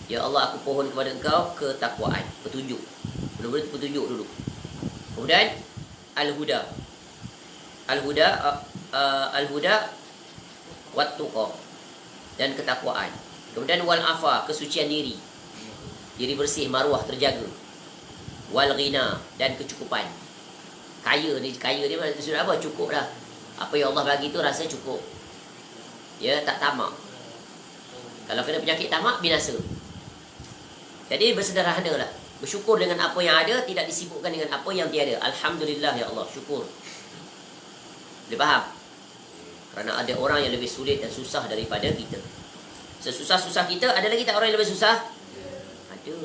Ya Allah, aku pohon kepada engkau ketakwaan, petunjuk. Mula-mula petunjuk dulu. Kemudian al-huda. Al-huda wat tuqa, dan ketakwaan. Kemudian wal afa, kesucian diri. Diri bersih, maruah terjaga. Wal ghina, dan kecukupan. Kaya ni sudah apa? Cukup dah. Apa yang Allah bagi tu rasa cukup. Ya, tak tamak. Kalau kena penyakit tamak, binasa. Jadi bersederhana lah. Bersyukur dengan apa yang ada, tidak disibukkan dengan apa yang tiada. Alhamdulillah ya Allah, syukur. Boleh faham? Kerana ada orang yang lebih sulit dan susah daripada kita. Sesusah-susah kita, ada lagi tak orang yang lebih susah? Ada.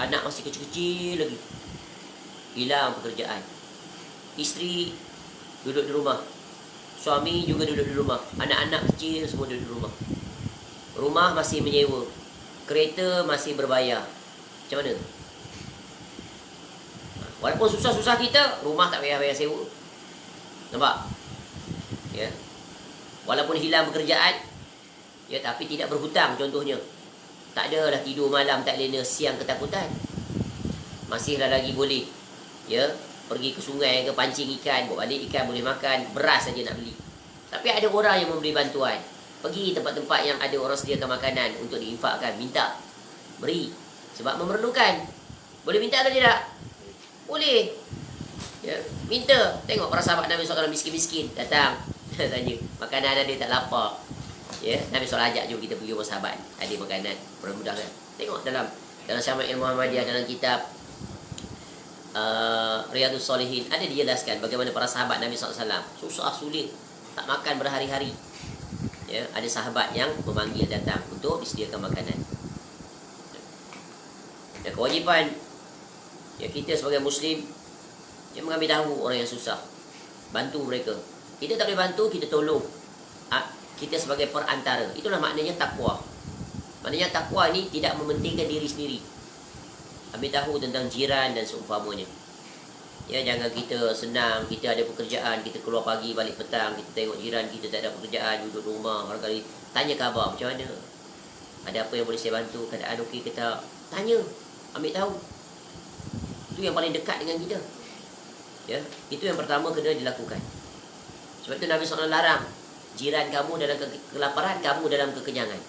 anak masih kecil-kecil lagi, hilang pekerjaan. Isteri duduk di rumah, suami juga duduk di rumah, anak-anak kecil semua duduk di rumah. Rumah masih menyewa, kereta masih berbayar. Macam mana? Walaupun susah-susah kita, rumah tak payah bayar sewa. Nampak? Ya. Walaupun hilang pekerjaan, ya, tapi tidak berhutang contohnya. Tak adalah tidur malam tak lena, siang ketakutan. Masihlah lagi boleh, ya, pergi ke sungai ke pancing ikan, bawa balik ikan boleh makan, beras saja nak beli. Tapi ada orang yang memberi bantuan. Pergi tempat-tempat yang ada orang sediakan makanan untuk diinfakkan, minta, beri. Sebab memerlukan. Boleh minta atau tidak? Boleh. Ya, minta. Tengok para sahabat Nabi SAW miskin-miskin datang tanya, makanan ada tak lapar. Ya, Nabi SAW ajak jom kita pergi rumah sahabat, ada makanan, mudah-mudahan. Tengok dalam Syama'il Muhammadiyah, dalam kitab Riyadhus Shalihin, ada dijelaskan bagaimana para sahabat Nabi SAW susah sulit, tak makan berhari-hari. Ya, ada sahabat yang memanggil datang untuk disediakan makanan. Dan kewajipan, ya, kita sebagai Muslim, yang mengambil tahu orang yang susah, bantu mereka. Kita tak boleh bantu, kita tolong. Kita sebagai perantara. Itulah maknanya takwa. Maknanya takwa ini tidak mementingkan diri sendiri. Ambil tahu tentang jiran dan seumpamanya. Ya, jangan kita senang, kita ada pekerjaan, kita keluar pagi balik petang, kita tengok jiran kita tak ada pekerjaan, duduk rumah, barangkali tanya khabar macam mana, ada apa yang boleh saya bantu, keadaan okey ke tak, tanya, ambil tahu. Itu yang paling dekat dengan kita. Ya, itu yang pertama kena dilakukan. Sebab itu Nabi SAW larang jiran kamu dalam kelaparan, kamu dalam kekenyangan.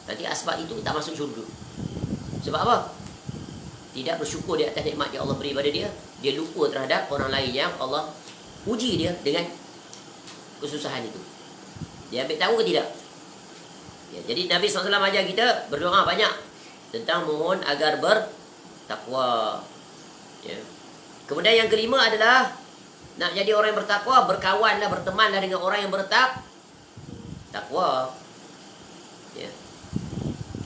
Nanti asbab itu tak masuk syurga. Sebab apa? Tidak bersyukur di atas nikmat yang Allah beri pada dia. Dia lupa terhadap orang lain yang Allah uji dia dengan kesusahan itu. Dia ambil tahu ke tidak? Ya, jadi Nabi SAW ajar kita berdoa banyak tentang mohon agar bertakwa. Ya. Kemudian yang kelima adalah nak jadi orang yang bertakwa, berkawanlah, bertemanlah dengan orang yang bertakwa. Ya.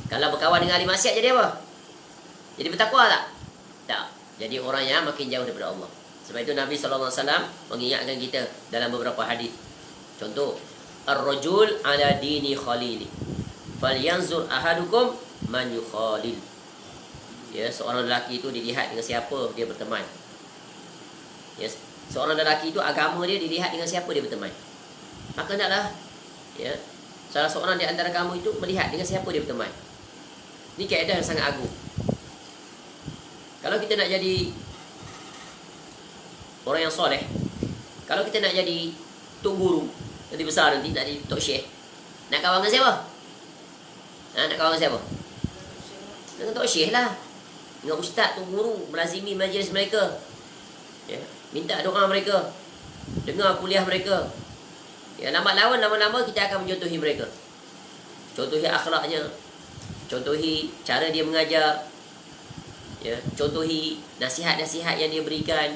Kalau berkawan dengan ahli maksiat jadi apa? Jadi bertakwa tak? Tak. Jadi orang yang makin jauh daripada Allah. Sebab itu Nabi SAW mengingatkan kita dalam beberapa hadis. Contoh, ar-rajul ala dini khalili, falyanzur ahadukum man yukhalil. Ya, seorang lelaki itu dilihat dengan siapa dia berteman. Ya, seorang lelaki itu agama dia dilihat dengan siapa dia berteman. Maka hendaklah, ya, salah seorang di antara kamu itu melihat dengan siapa dia berteman. Ini kaedah yang sangat agung. Kalau kita nak jadi orang yang soleh, kalau kita nak jadi tok guru, nanti besar nanti nak jadi tok syekh, nak kawan dengan siapa? Nak kawan dengan siapa? Dengan tok syekh lah, dengan ustaz, tok guru, melazimi majlis mereka. Ya, minta doa mereka, dengar kuliah mereka. Ya, lambat laun, lama-lama kita akan mencontohi mereka. Contohi akhlaknya, contohi cara dia mengajar, ya, contohi nasihat-nasihat yang dia berikan.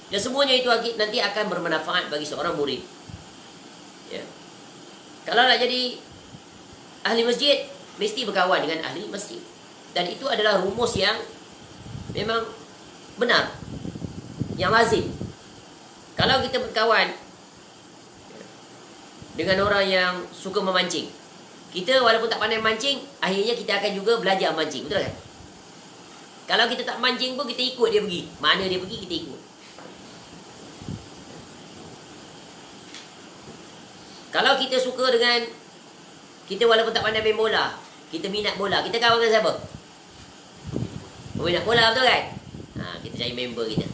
Dan semuanya itu nanti akan bermanfaat bagi seorang murid. Ya. Kalau nak jadi ahli masjid, mesti berkawan dengan ahli masjid. Dan itu adalah rumus yang memang benar, yang lazim. Kalau kita berkawan dengan orang yang suka memancing, kita walaupun tak pandai mancing, akhirnya kita akan juga belajar mancing, betul kan? Kalau kita tak mancing pun, kita ikut dia pergi. Mana dia pergi, kita ikut. Kalau kita suka dengan, kita walaupun tak pandai main bola, kita minat bola, kita kawan dengan siapa? Minat bola, betul kan? Kita cari member kita,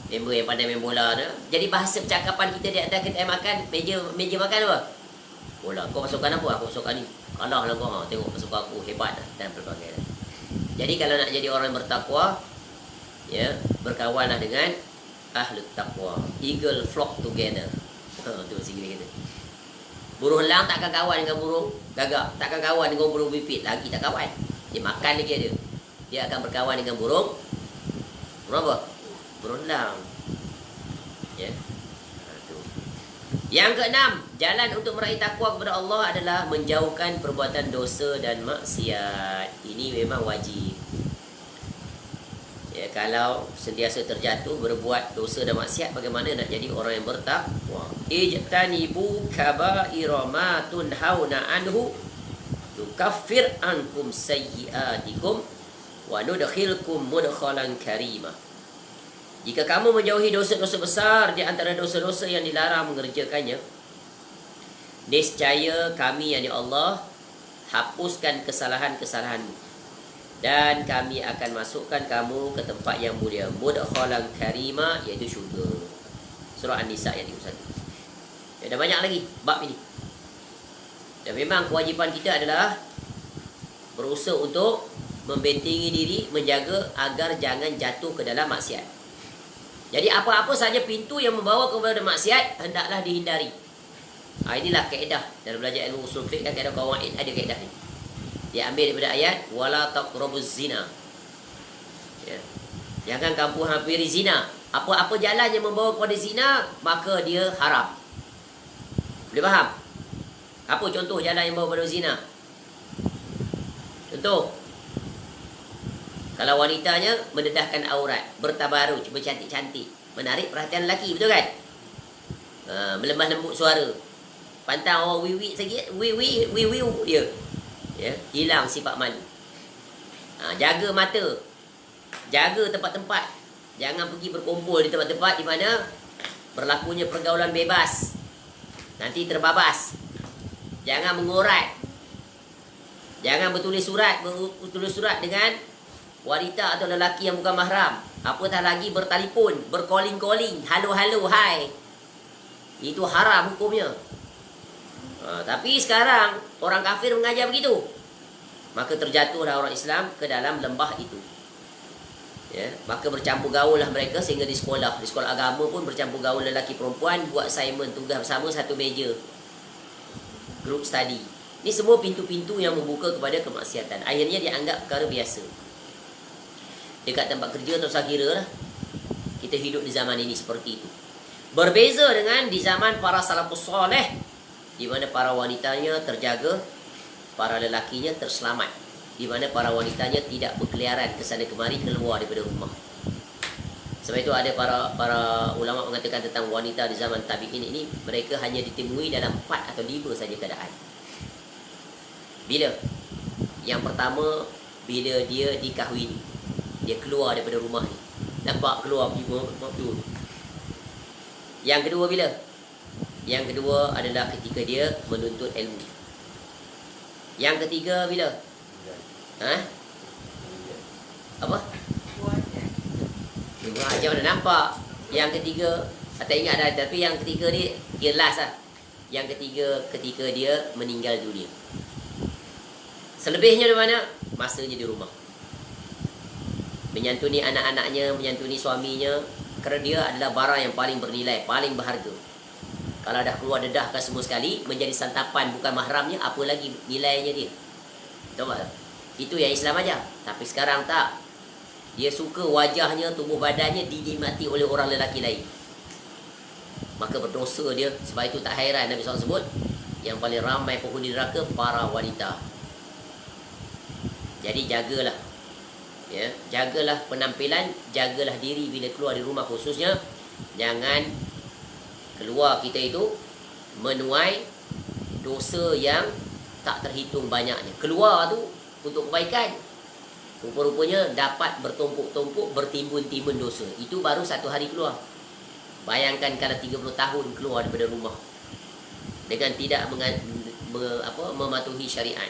member yang pandai main bola tu. Jadi bahasa percakapan kita di atas kedai makan, meja makan apa? Bola. Kau masukkan apa? Aku masukkan ni. Kalah lah kau. Tengok masukkan aku, hebat lah. Dan berbagai lah. Jadi kalau nak jadi orang yang bertakwa, ya, berkawanlah dengan ahli takwa. Eagle flock together. Tu bahasa Inggeris kata. Burung elang takkan kawan dengan burung gagak, takkan kawan dengan burung pipit, lagi tak kawan. Dia makan lagi dia. Dia akan berkawan dengan burung apa? Burung elang. Ya. Tu. Yang keenam, jalan untuk meraih takwa kepada Allah adalah menjauhkan perbuatan dosa dan maksiat. Ini memang wajib. Ya, kalau sentiasa terjatuh berbuat dosa dan maksiat, bagaimana nak jadi orang yang bertakwa? Ijtanibu kaba'ira ma tunhauna anhu nukaffir ankum sayyi'atikum wa nudkhilkum mudkhalan karima. Jika kamu menjauhi dosa-dosa besar di antara dosa-dosa yang dilarang mengerjakannya, niscaya kami, yakni Allah, hapuskan kesalahan-kesalahanmu dan kami akan masukkan kamu ke tempat yang mulia, mudkhalan karima, iaitu syurga. Surah An-Nisa ayat 31. Ada banyak lagi bab ini. Dan memang kewajipan kita adalah berusaha untuk membentengi diri, menjaga agar jangan jatuh ke dalam maksiat. Jadi apa-apa saja pintu yang membawa kepada maksiat hendaklah dihindari. Inilah kaedah dalam belajar ilmu usul fiqh, kaedah qawaid, ada kaedah ni. Dia ambil daripada ayat wala taqrabuz zina. Ya. Jangan kamu hampiri zina. Apa-apa jalan yang membawa kepada zina, maka dia haram. Boleh faham? Apa contoh jalan yang membawa kepada zina? Contoh, kalau wanitanya mendedahkan aurat, bertabaruj, bercantik-cantik, menarik perhatian lelaki, betul kan? Melemah lembut suara, pantang orang wiwi sikit, wiwi dia, ya, hilang sifat malu. Jaga mata, jaga tempat-tempat, jangan pergi berkumpul di tempat-tempat di mana berlakunya pergaulan bebas, nanti terbabas. Jangan mengurat, jangan bertulis surat dengan wanita atau lelaki yang bukan mahram. Apatah lagi bertelefon, bercalling-calling, halo-halo, hai. Itu haram hukumnya. Tapi sekarang orang kafir mengajar begitu. Maka terjatuhlah orang Islam ke dalam lembah itu. Ya, maka bercampur gaul lah mereka sehingga di sekolah agama pun bercampur gaul lelaki perempuan, buat assignment, tugas bersama satu meja. Group study. Ini semua pintu-pintu yang membuka kepada kemaksiatan. Akhirnya dianggap perkara biasa. Dekat tempat kerja, tak usah kira lah. Kita hidup di zaman ini seperti itu. Berbeza dengan di zaman para salafus soleh, di mana para wanitanya terjaga, para lelakinya terselamat, di mana para wanitanya tidak berkeliaran kesana kemari keluar daripada rumah. Sebab itu ada para ulama mengatakan tentang wanita di zaman tabi'in ini, mereka hanya ditemui dalam 4 atau 5 saja keadaan. Bila? Yang pertama, bila dia dikahwini, dia keluar daripada rumah ni, nampak keluar pergi tu. Yang kedua bila? Yang kedua adalah ketika dia menuntut ilmu. Yang ketiga bila? Apa? Macam mana nampak? Yang ketiga, tak ingat dah, tapi yang ketiga dia last lah. Yang ketiga ketika dia meninggal dunia. Selebihnya di mana? Masanya di rumah, menyantuni anak-anaknya, menyantuni suaminya, kerana dia adalah barang yang paling bernilai, paling berharga. Kalau dah keluar dedahkan semua sekali, menjadi santapan bukan mahramnya, apa lagi nilainya dia? Tahu tak? Itu yang Islam ajar. Tapi sekarang tak. Dia suka wajahnya, tubuh badannya dinikmati oleh orang lelaki lain. Maka berdosa dia. Sebab itu tak hairan Nabi SAW sebut, yang paling ramai penghuni neraka para wanita. Jadi jagalah. Ya, jagalah penampilan, jagalah diri bila keluar di rumah khususnya. Jangan keluar kita itu menuai dosa yang tak terhitung banyaknya. Keluar tu untuk kebaikan, rupa-rupanya dapat bertumpuk-tumpuk, bertimbun-timbun dosa. Itu baru 1 hari keluar. Bayangkan kalau 30 tahun keluar daripada rumah dengan tidak mematuhi syariat.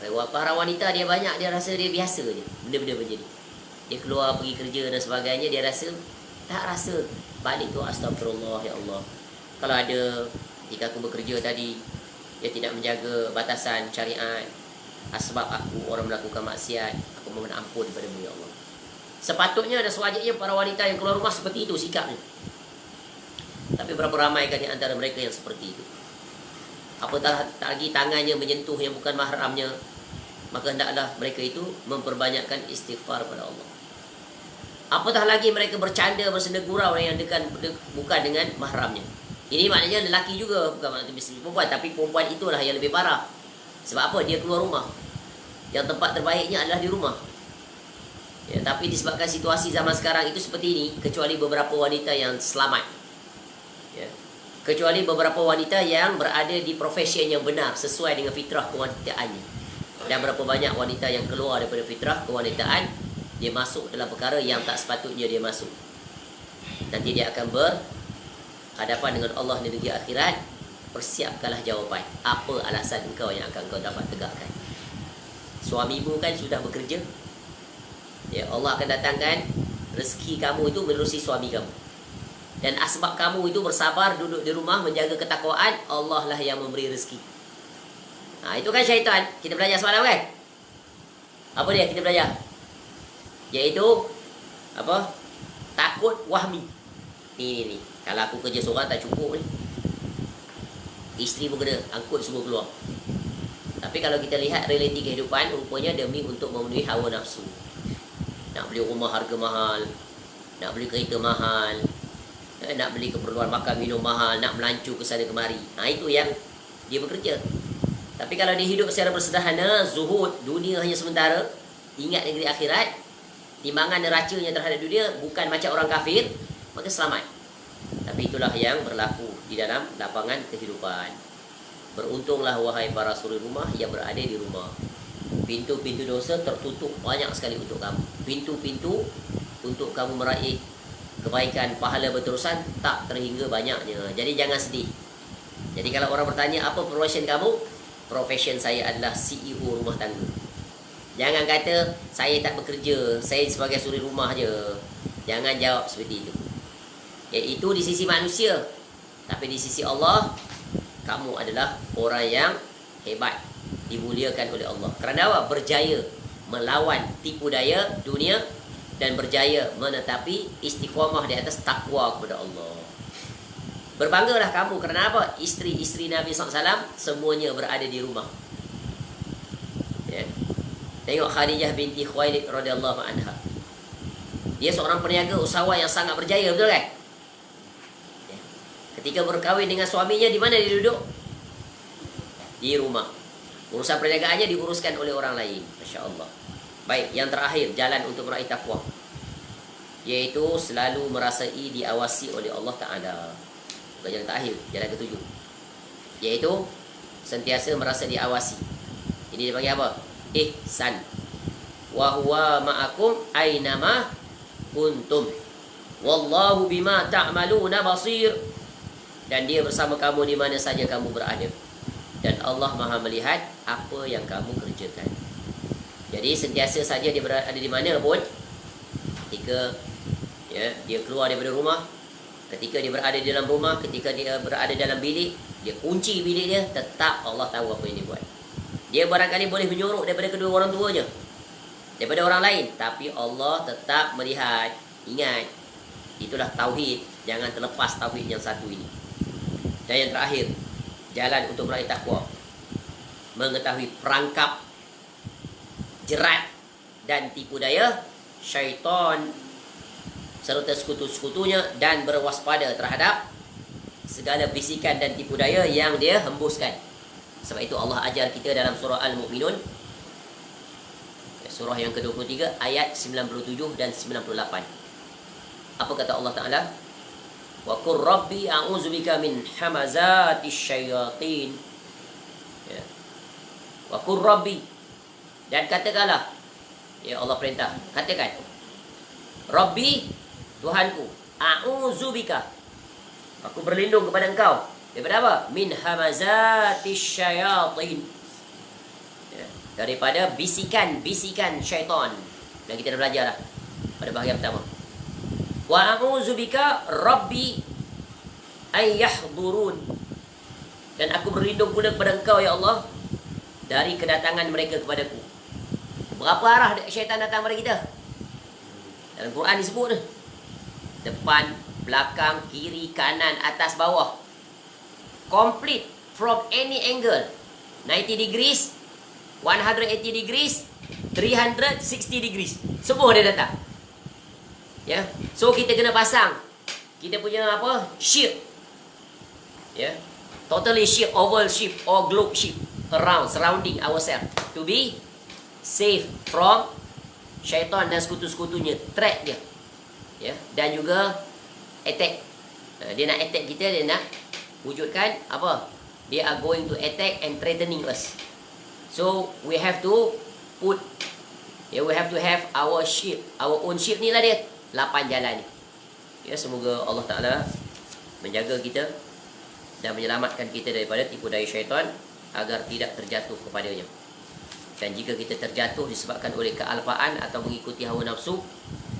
Para wanita dia banyak, dia rasa dia biasa je benda-benda macam ni. Dia keluar pergi kerja dan sebagainya, dia rasa tak rasa. Balik tu astagfirullah, ya Allah. Kalau ada jika aku bekerja tadi, dia tidak menjaga batasan syariat, sebab aku orang melakukan maksiat, aku mohon ampun padamu ya Allah. Sepatutnya dan sewajibnya para wanita yang keluar rumah seperti itu sikapnya. Tapi berapa ramai kan di antara mereka yang seperti itu? Apatah lagi tangannya menyentuh yang bukan mahramnya, maka hendaklah mereka itu memperbanyakkan istighfar pada Allah. Apatah lagi mereka bercanda, bersenda gurau yang bukan dengan mahramnya. Ini maknanya lelaki juga, bukan maknanya mesti perempuan, tapi perempuan itulah yang lebih parah. Sebab apa? Dia keluar rumah. Yang tempat terbaiknya adalah di rumah. Ya, tapi disebabkan situasi zaman sekarang itu seperti ini, kecuali beberapa wanita yang selamat. Ya. Kecuali beberapa wanita yang berada di profesi yang benar sesuai dengan fitrah kewanitaannya. Dan berapa banyak wanita yang keluar daripada fitrah kewanitaan, dia masuk dalam perkara yang tak sepatutnya dia masuk. Nanti dia akan berhadapan dengan Allah di negeri akhirat. Persiapkanlah jawapan. Apa alasan engkau yang akan kau dapat tegakkan? Suamimu kan sudah bekerja. Ya, Allah akan datangkan rezeki kamu itu menerusi suami kamu. Dan asbab kamu itu bersabar duduk di rumah menjaga ketakwaan, Allah lah yang memberi rezeki. Nah, itu kan syaitan. Kita belajar semalam kan? Apa dia kita belajar? Iaitu apa? Takut wahmi. Ni. Kalau aku kerja seorang tak cukup ni. Isteri pun kena angkut semua keluar. Tapi kalau kita lihat realiti kehidupan, rupanya demi untuk memenuhi hawa nafsu. Nak beli rumah harga mahal, nak beli kereta mahal, nak beli keperluan makan minum mahal, nak melancur ke sana kemari. Nah, itu yang dia bekerja. Tapi kalau dia hidup secara bersederhana, zuhud, dunia hanya sementara, ingat negeri akhirat, timbangan neracanya terhadap dunia bukan macam orang kafir, maka selamat. Tapi itulah yang berlaku di dalam lapangan kehidupan. Beruntunglah wahai para suri rumah yang berada di rumah. Pintu-pintu dosa tertutup banyak sekali untuk kamu. Pintu-pintu untuk kamu meraih kebaikan, pahala berterusan tak terhingga banyaknya. Jadi jangan sedih. Jadi kalau orang bertanya apa profession kamu, profession saya adalah CEO rumah tangga. Jangan kata saya tak bekerja, saya sebagai suri rumah je. Jangan jawab seperti itu. Iaitu di sisi manusia. Tapi di sisi Allah, kamu adalah orang yang hebat, dimuliakan oleh Allah. Kerana apa? Berjaya melawan tipu daya dunia dan berjaya menetapi istiqamah di atas takwa kepada Allah. Berbanggalah kamu kerana apa? Isteri-isteri Nabi SAW semuanya berada di rumah. Ya. Tengok Khadijah binti Khuwailid radhiyallahu anha. Dia seorang peniaga usahawan yang sangat berjaya, betul kan? Ya. Ketika berkahwin dengan suaminya, di mana dia duduk? Di rumah. Urusan perniagaannya diuruskan oleh orang lain. Masya Allah. Baik, yang terakhir, jalan untuk meraih takwa, iaitu selalu merasai diawasi oleh Allah Ta'ala. Bukan jalan terakhir, jalan ketujuh, iaitu sentiasa merasa diawasi. Ini dia panggil apa? Ihsan. Wa huwa ma'akum aynama kuntum. Wallahu bima ta'maluna basir. Dan dia bersama kamu di mana saja kamu berada. Dan Allah Maha melihat apa yang kamu kerjakan. Jadi sentiasa saja dia berada di mana pun, ketika ya, dia keluar daripada rumah, ketika dia berada di dalam rumah, ketika dia berada dalam bilik, dia kunci bilik dia, tetap Allah tahu apa yang dia buat. Dia barangkali boleh menyorok daripada kedua orang tuanya, daripada orang lain, tapi Allah tetap melihat. Ingat, itulah tauhid. Jangan terlepas tauhid yang satu ini. Dan yang terakhir, jalan untuk meraih takwa, mengetahui perangkap, jerat dan tipu daya syaitan serta sekutu-sekutunya, dan berwaspada terhadap segala bisikan dan tipu daya yang dia hembuskan. Sebab itu Allah ajar kita dalam surah Al-Mu'minun, surah yang ke-23 ayat 97 dan 98. Apa kata Allah Ta'ala? Wa qur rabbi a'udzubika min hamazatis syayatin. Ya. Wa qur rabbi, dan katakanlah, ya Allah perintah, katakan, Rabbi, Tuhanku, a'udzubika, aku berlindung kepada engkau daripada apa? Min hamazatis syayatin, ya, daripada bisikan-bisikan syaitan. Dan kita dah belajar lah pada bahagian pertama. Wa a'udzubika Rabbi ayyahdurun, dan aku berlindung pula kepada engkau ya Allah dari kedatangan mereka kepadaku. Berapa arah syaitan datang pada kita? Dalam Quran disebut tu, depan, belakang, kiri, kanan, atas, bawah, complete from any angle, 90 degrees, 180 degrees, 360 degrees, semua dia datang. Ya, so kita kena pasang kita punya apa? Shield. Yeah, totally shape, oval shape or globe shape around, surrounding ourselves to be safe from syaitan dan sekutu-sekutunya, threat dia. Ya, dan juga attack. Dia nak attack kita, dia nak wujudkan apa? They are going to attack and threatening us. So we have to put, we have to have our ship, our own ship ni lah dia, 8 jalan ni. Ya, semoga Allah Ta'ala menjaga kita dan menyelamatkan kita daripada tipu daya syaitan agar tidak terjatuh kepadanya. Dan jika kita terjatuh disebabkan oleh kealpaan atau mengikuti hawa nafsu,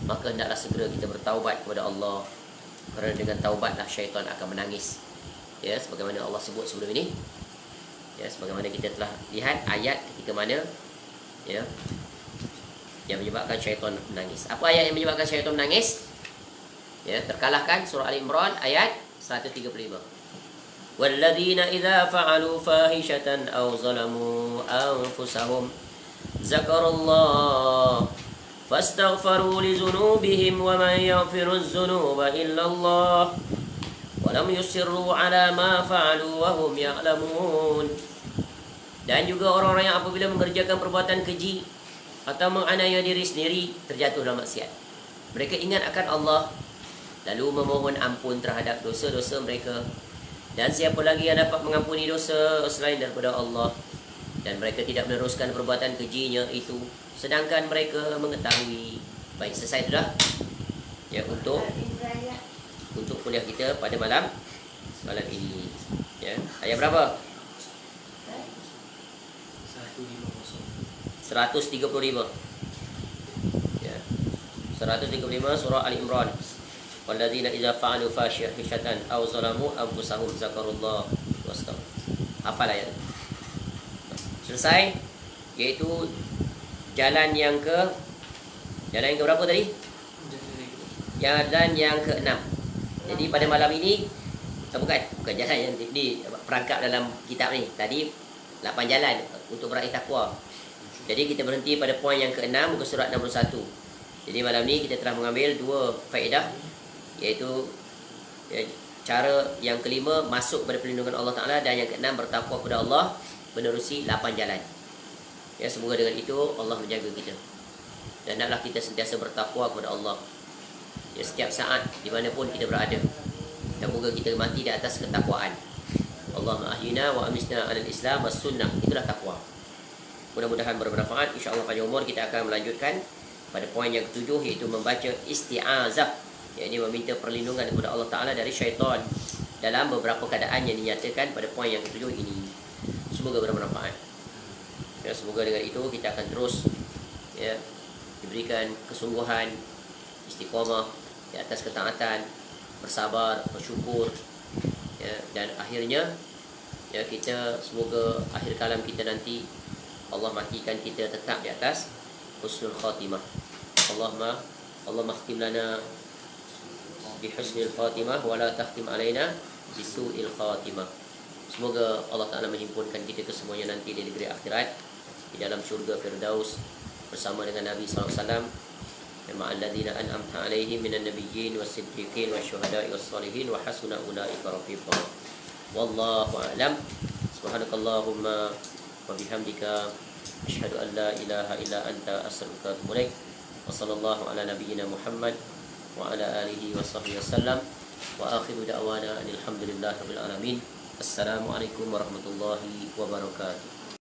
maka hendaklah segera kita bertaubat kepada Allah. Kerana dengan taubatlah syaitan akan menangis. Ya, sebagaimana Allah sebut sebelum ini. Ya, sebagaimana kita telah lihat ayat ketika mana ya yang menyebabkan syaitan menangis. Apa ayat yang menyebabkan syaitan menangis? Ya, terkalahkan surah Al-Imran ayat 135. Walladzina idza fa'alu fahishatan aw zalamu anfusahum zakarallah fastaghfaru li dzunubihim wa man yaghfiru dzunuba illa Allah wa lam yusirru ala ma fa'alu wa hum ya'lamun. Dan juga orang-orang yang apabila mengerjakan perbuatan keji atau menganiaya diri sendiri terjatuh dalam maksiat, mereka ingat akan Allah lalu memohon ampun terhadap dosa-dosa mereka. Dan siapa lagi yang dapat mengampuni dosa selain daripada Allah? Dan mereka tidak meneruskan perbuatan kejinya itu sedangkan mereka mengetahui. Baik, selesai sudah ya untuk kuliah kita pada malam ini. Ya, ayat berapa? 135. Ya. 135 surah Al-Imran. Walladzina idza fa'alu fahishatan aw zalamu anfusahum zakarullah wastaghfir. Hafal ayat. Selesai, iaitu jalan yang ke berapa tadi? Jalan yang ke-6. Jadi pada malam ini bukan jalan yang di perangkap dalam kitab ni. Tadi 8 jalan untuk meraih takwa. Jadi kita berhenti pada poin yang ke-6 muka surat 61. Jadi malam ni kita telah mengambil 2 faedah, iaitu cara yang kelima masuk pada perlindungan Allah Ta'ala, dan yang ke-6 bertakwa kepada Allah menerusi 8 jalan. Ya, semoga dengan itu Allah menjaga kita dan hendaklah kita sentiasa bertakwa kepada Allah ya, setiap saat dimanapun kita berada, dan moga kita mati di atas ketakwaan. Allahumma ahyina wa amisna alal Islam was sunnah. Itulah takwa. Mudah-mudahan bermanfaat. InsyaAllah pada umur kita akan melanjutkan pada poin yang ke-7, iaitu membaca isti'azah, iaitu meminta perlindungan kepada Allah Ta'ala dari syaitan dalam beberapa keadaan yang dinyatakan pada poin yang ke-7 ini. Semoga bermanfaat. Ya, semoga dengan itu kita akan terus ya, diberikan kesungguhan, istiqamah di atas ketaatan, bersabar, bersyukur ya, dan akhirnya ya, kita semoga akhir kalam kita nanti Allah matikan kita tetap di atas husnul khatimah. Allahumma khtim lana bi husnil khatimah wa la takhtim alaina bi su'il khatimah. Semoga Allah Ta'ala menghimpunkan kita kesemuanya nanti di negeri akhirat, di dalam syurga Firdaus bersama dengan Nabi SAW, ma'al ladzina an'amta 'alaihim minan nabiyyin was-siddiqin wasyuhada'i was-shalihin wa hasuna ulaika rafiqa. Wallahu a'lam. Subhanakallahumma wa bihamdika asyhadu an la ilaha illa anta astaghfiruka wa atubu ilaik. Wa sallallahu ala nabiyyina Muhammad wa ala alihi wa sahbihi wasallam. Wa akhiru da'wana alhamdulillahi rabbil alamin. Assalamualaikum warahmatullahi wabarakatuh.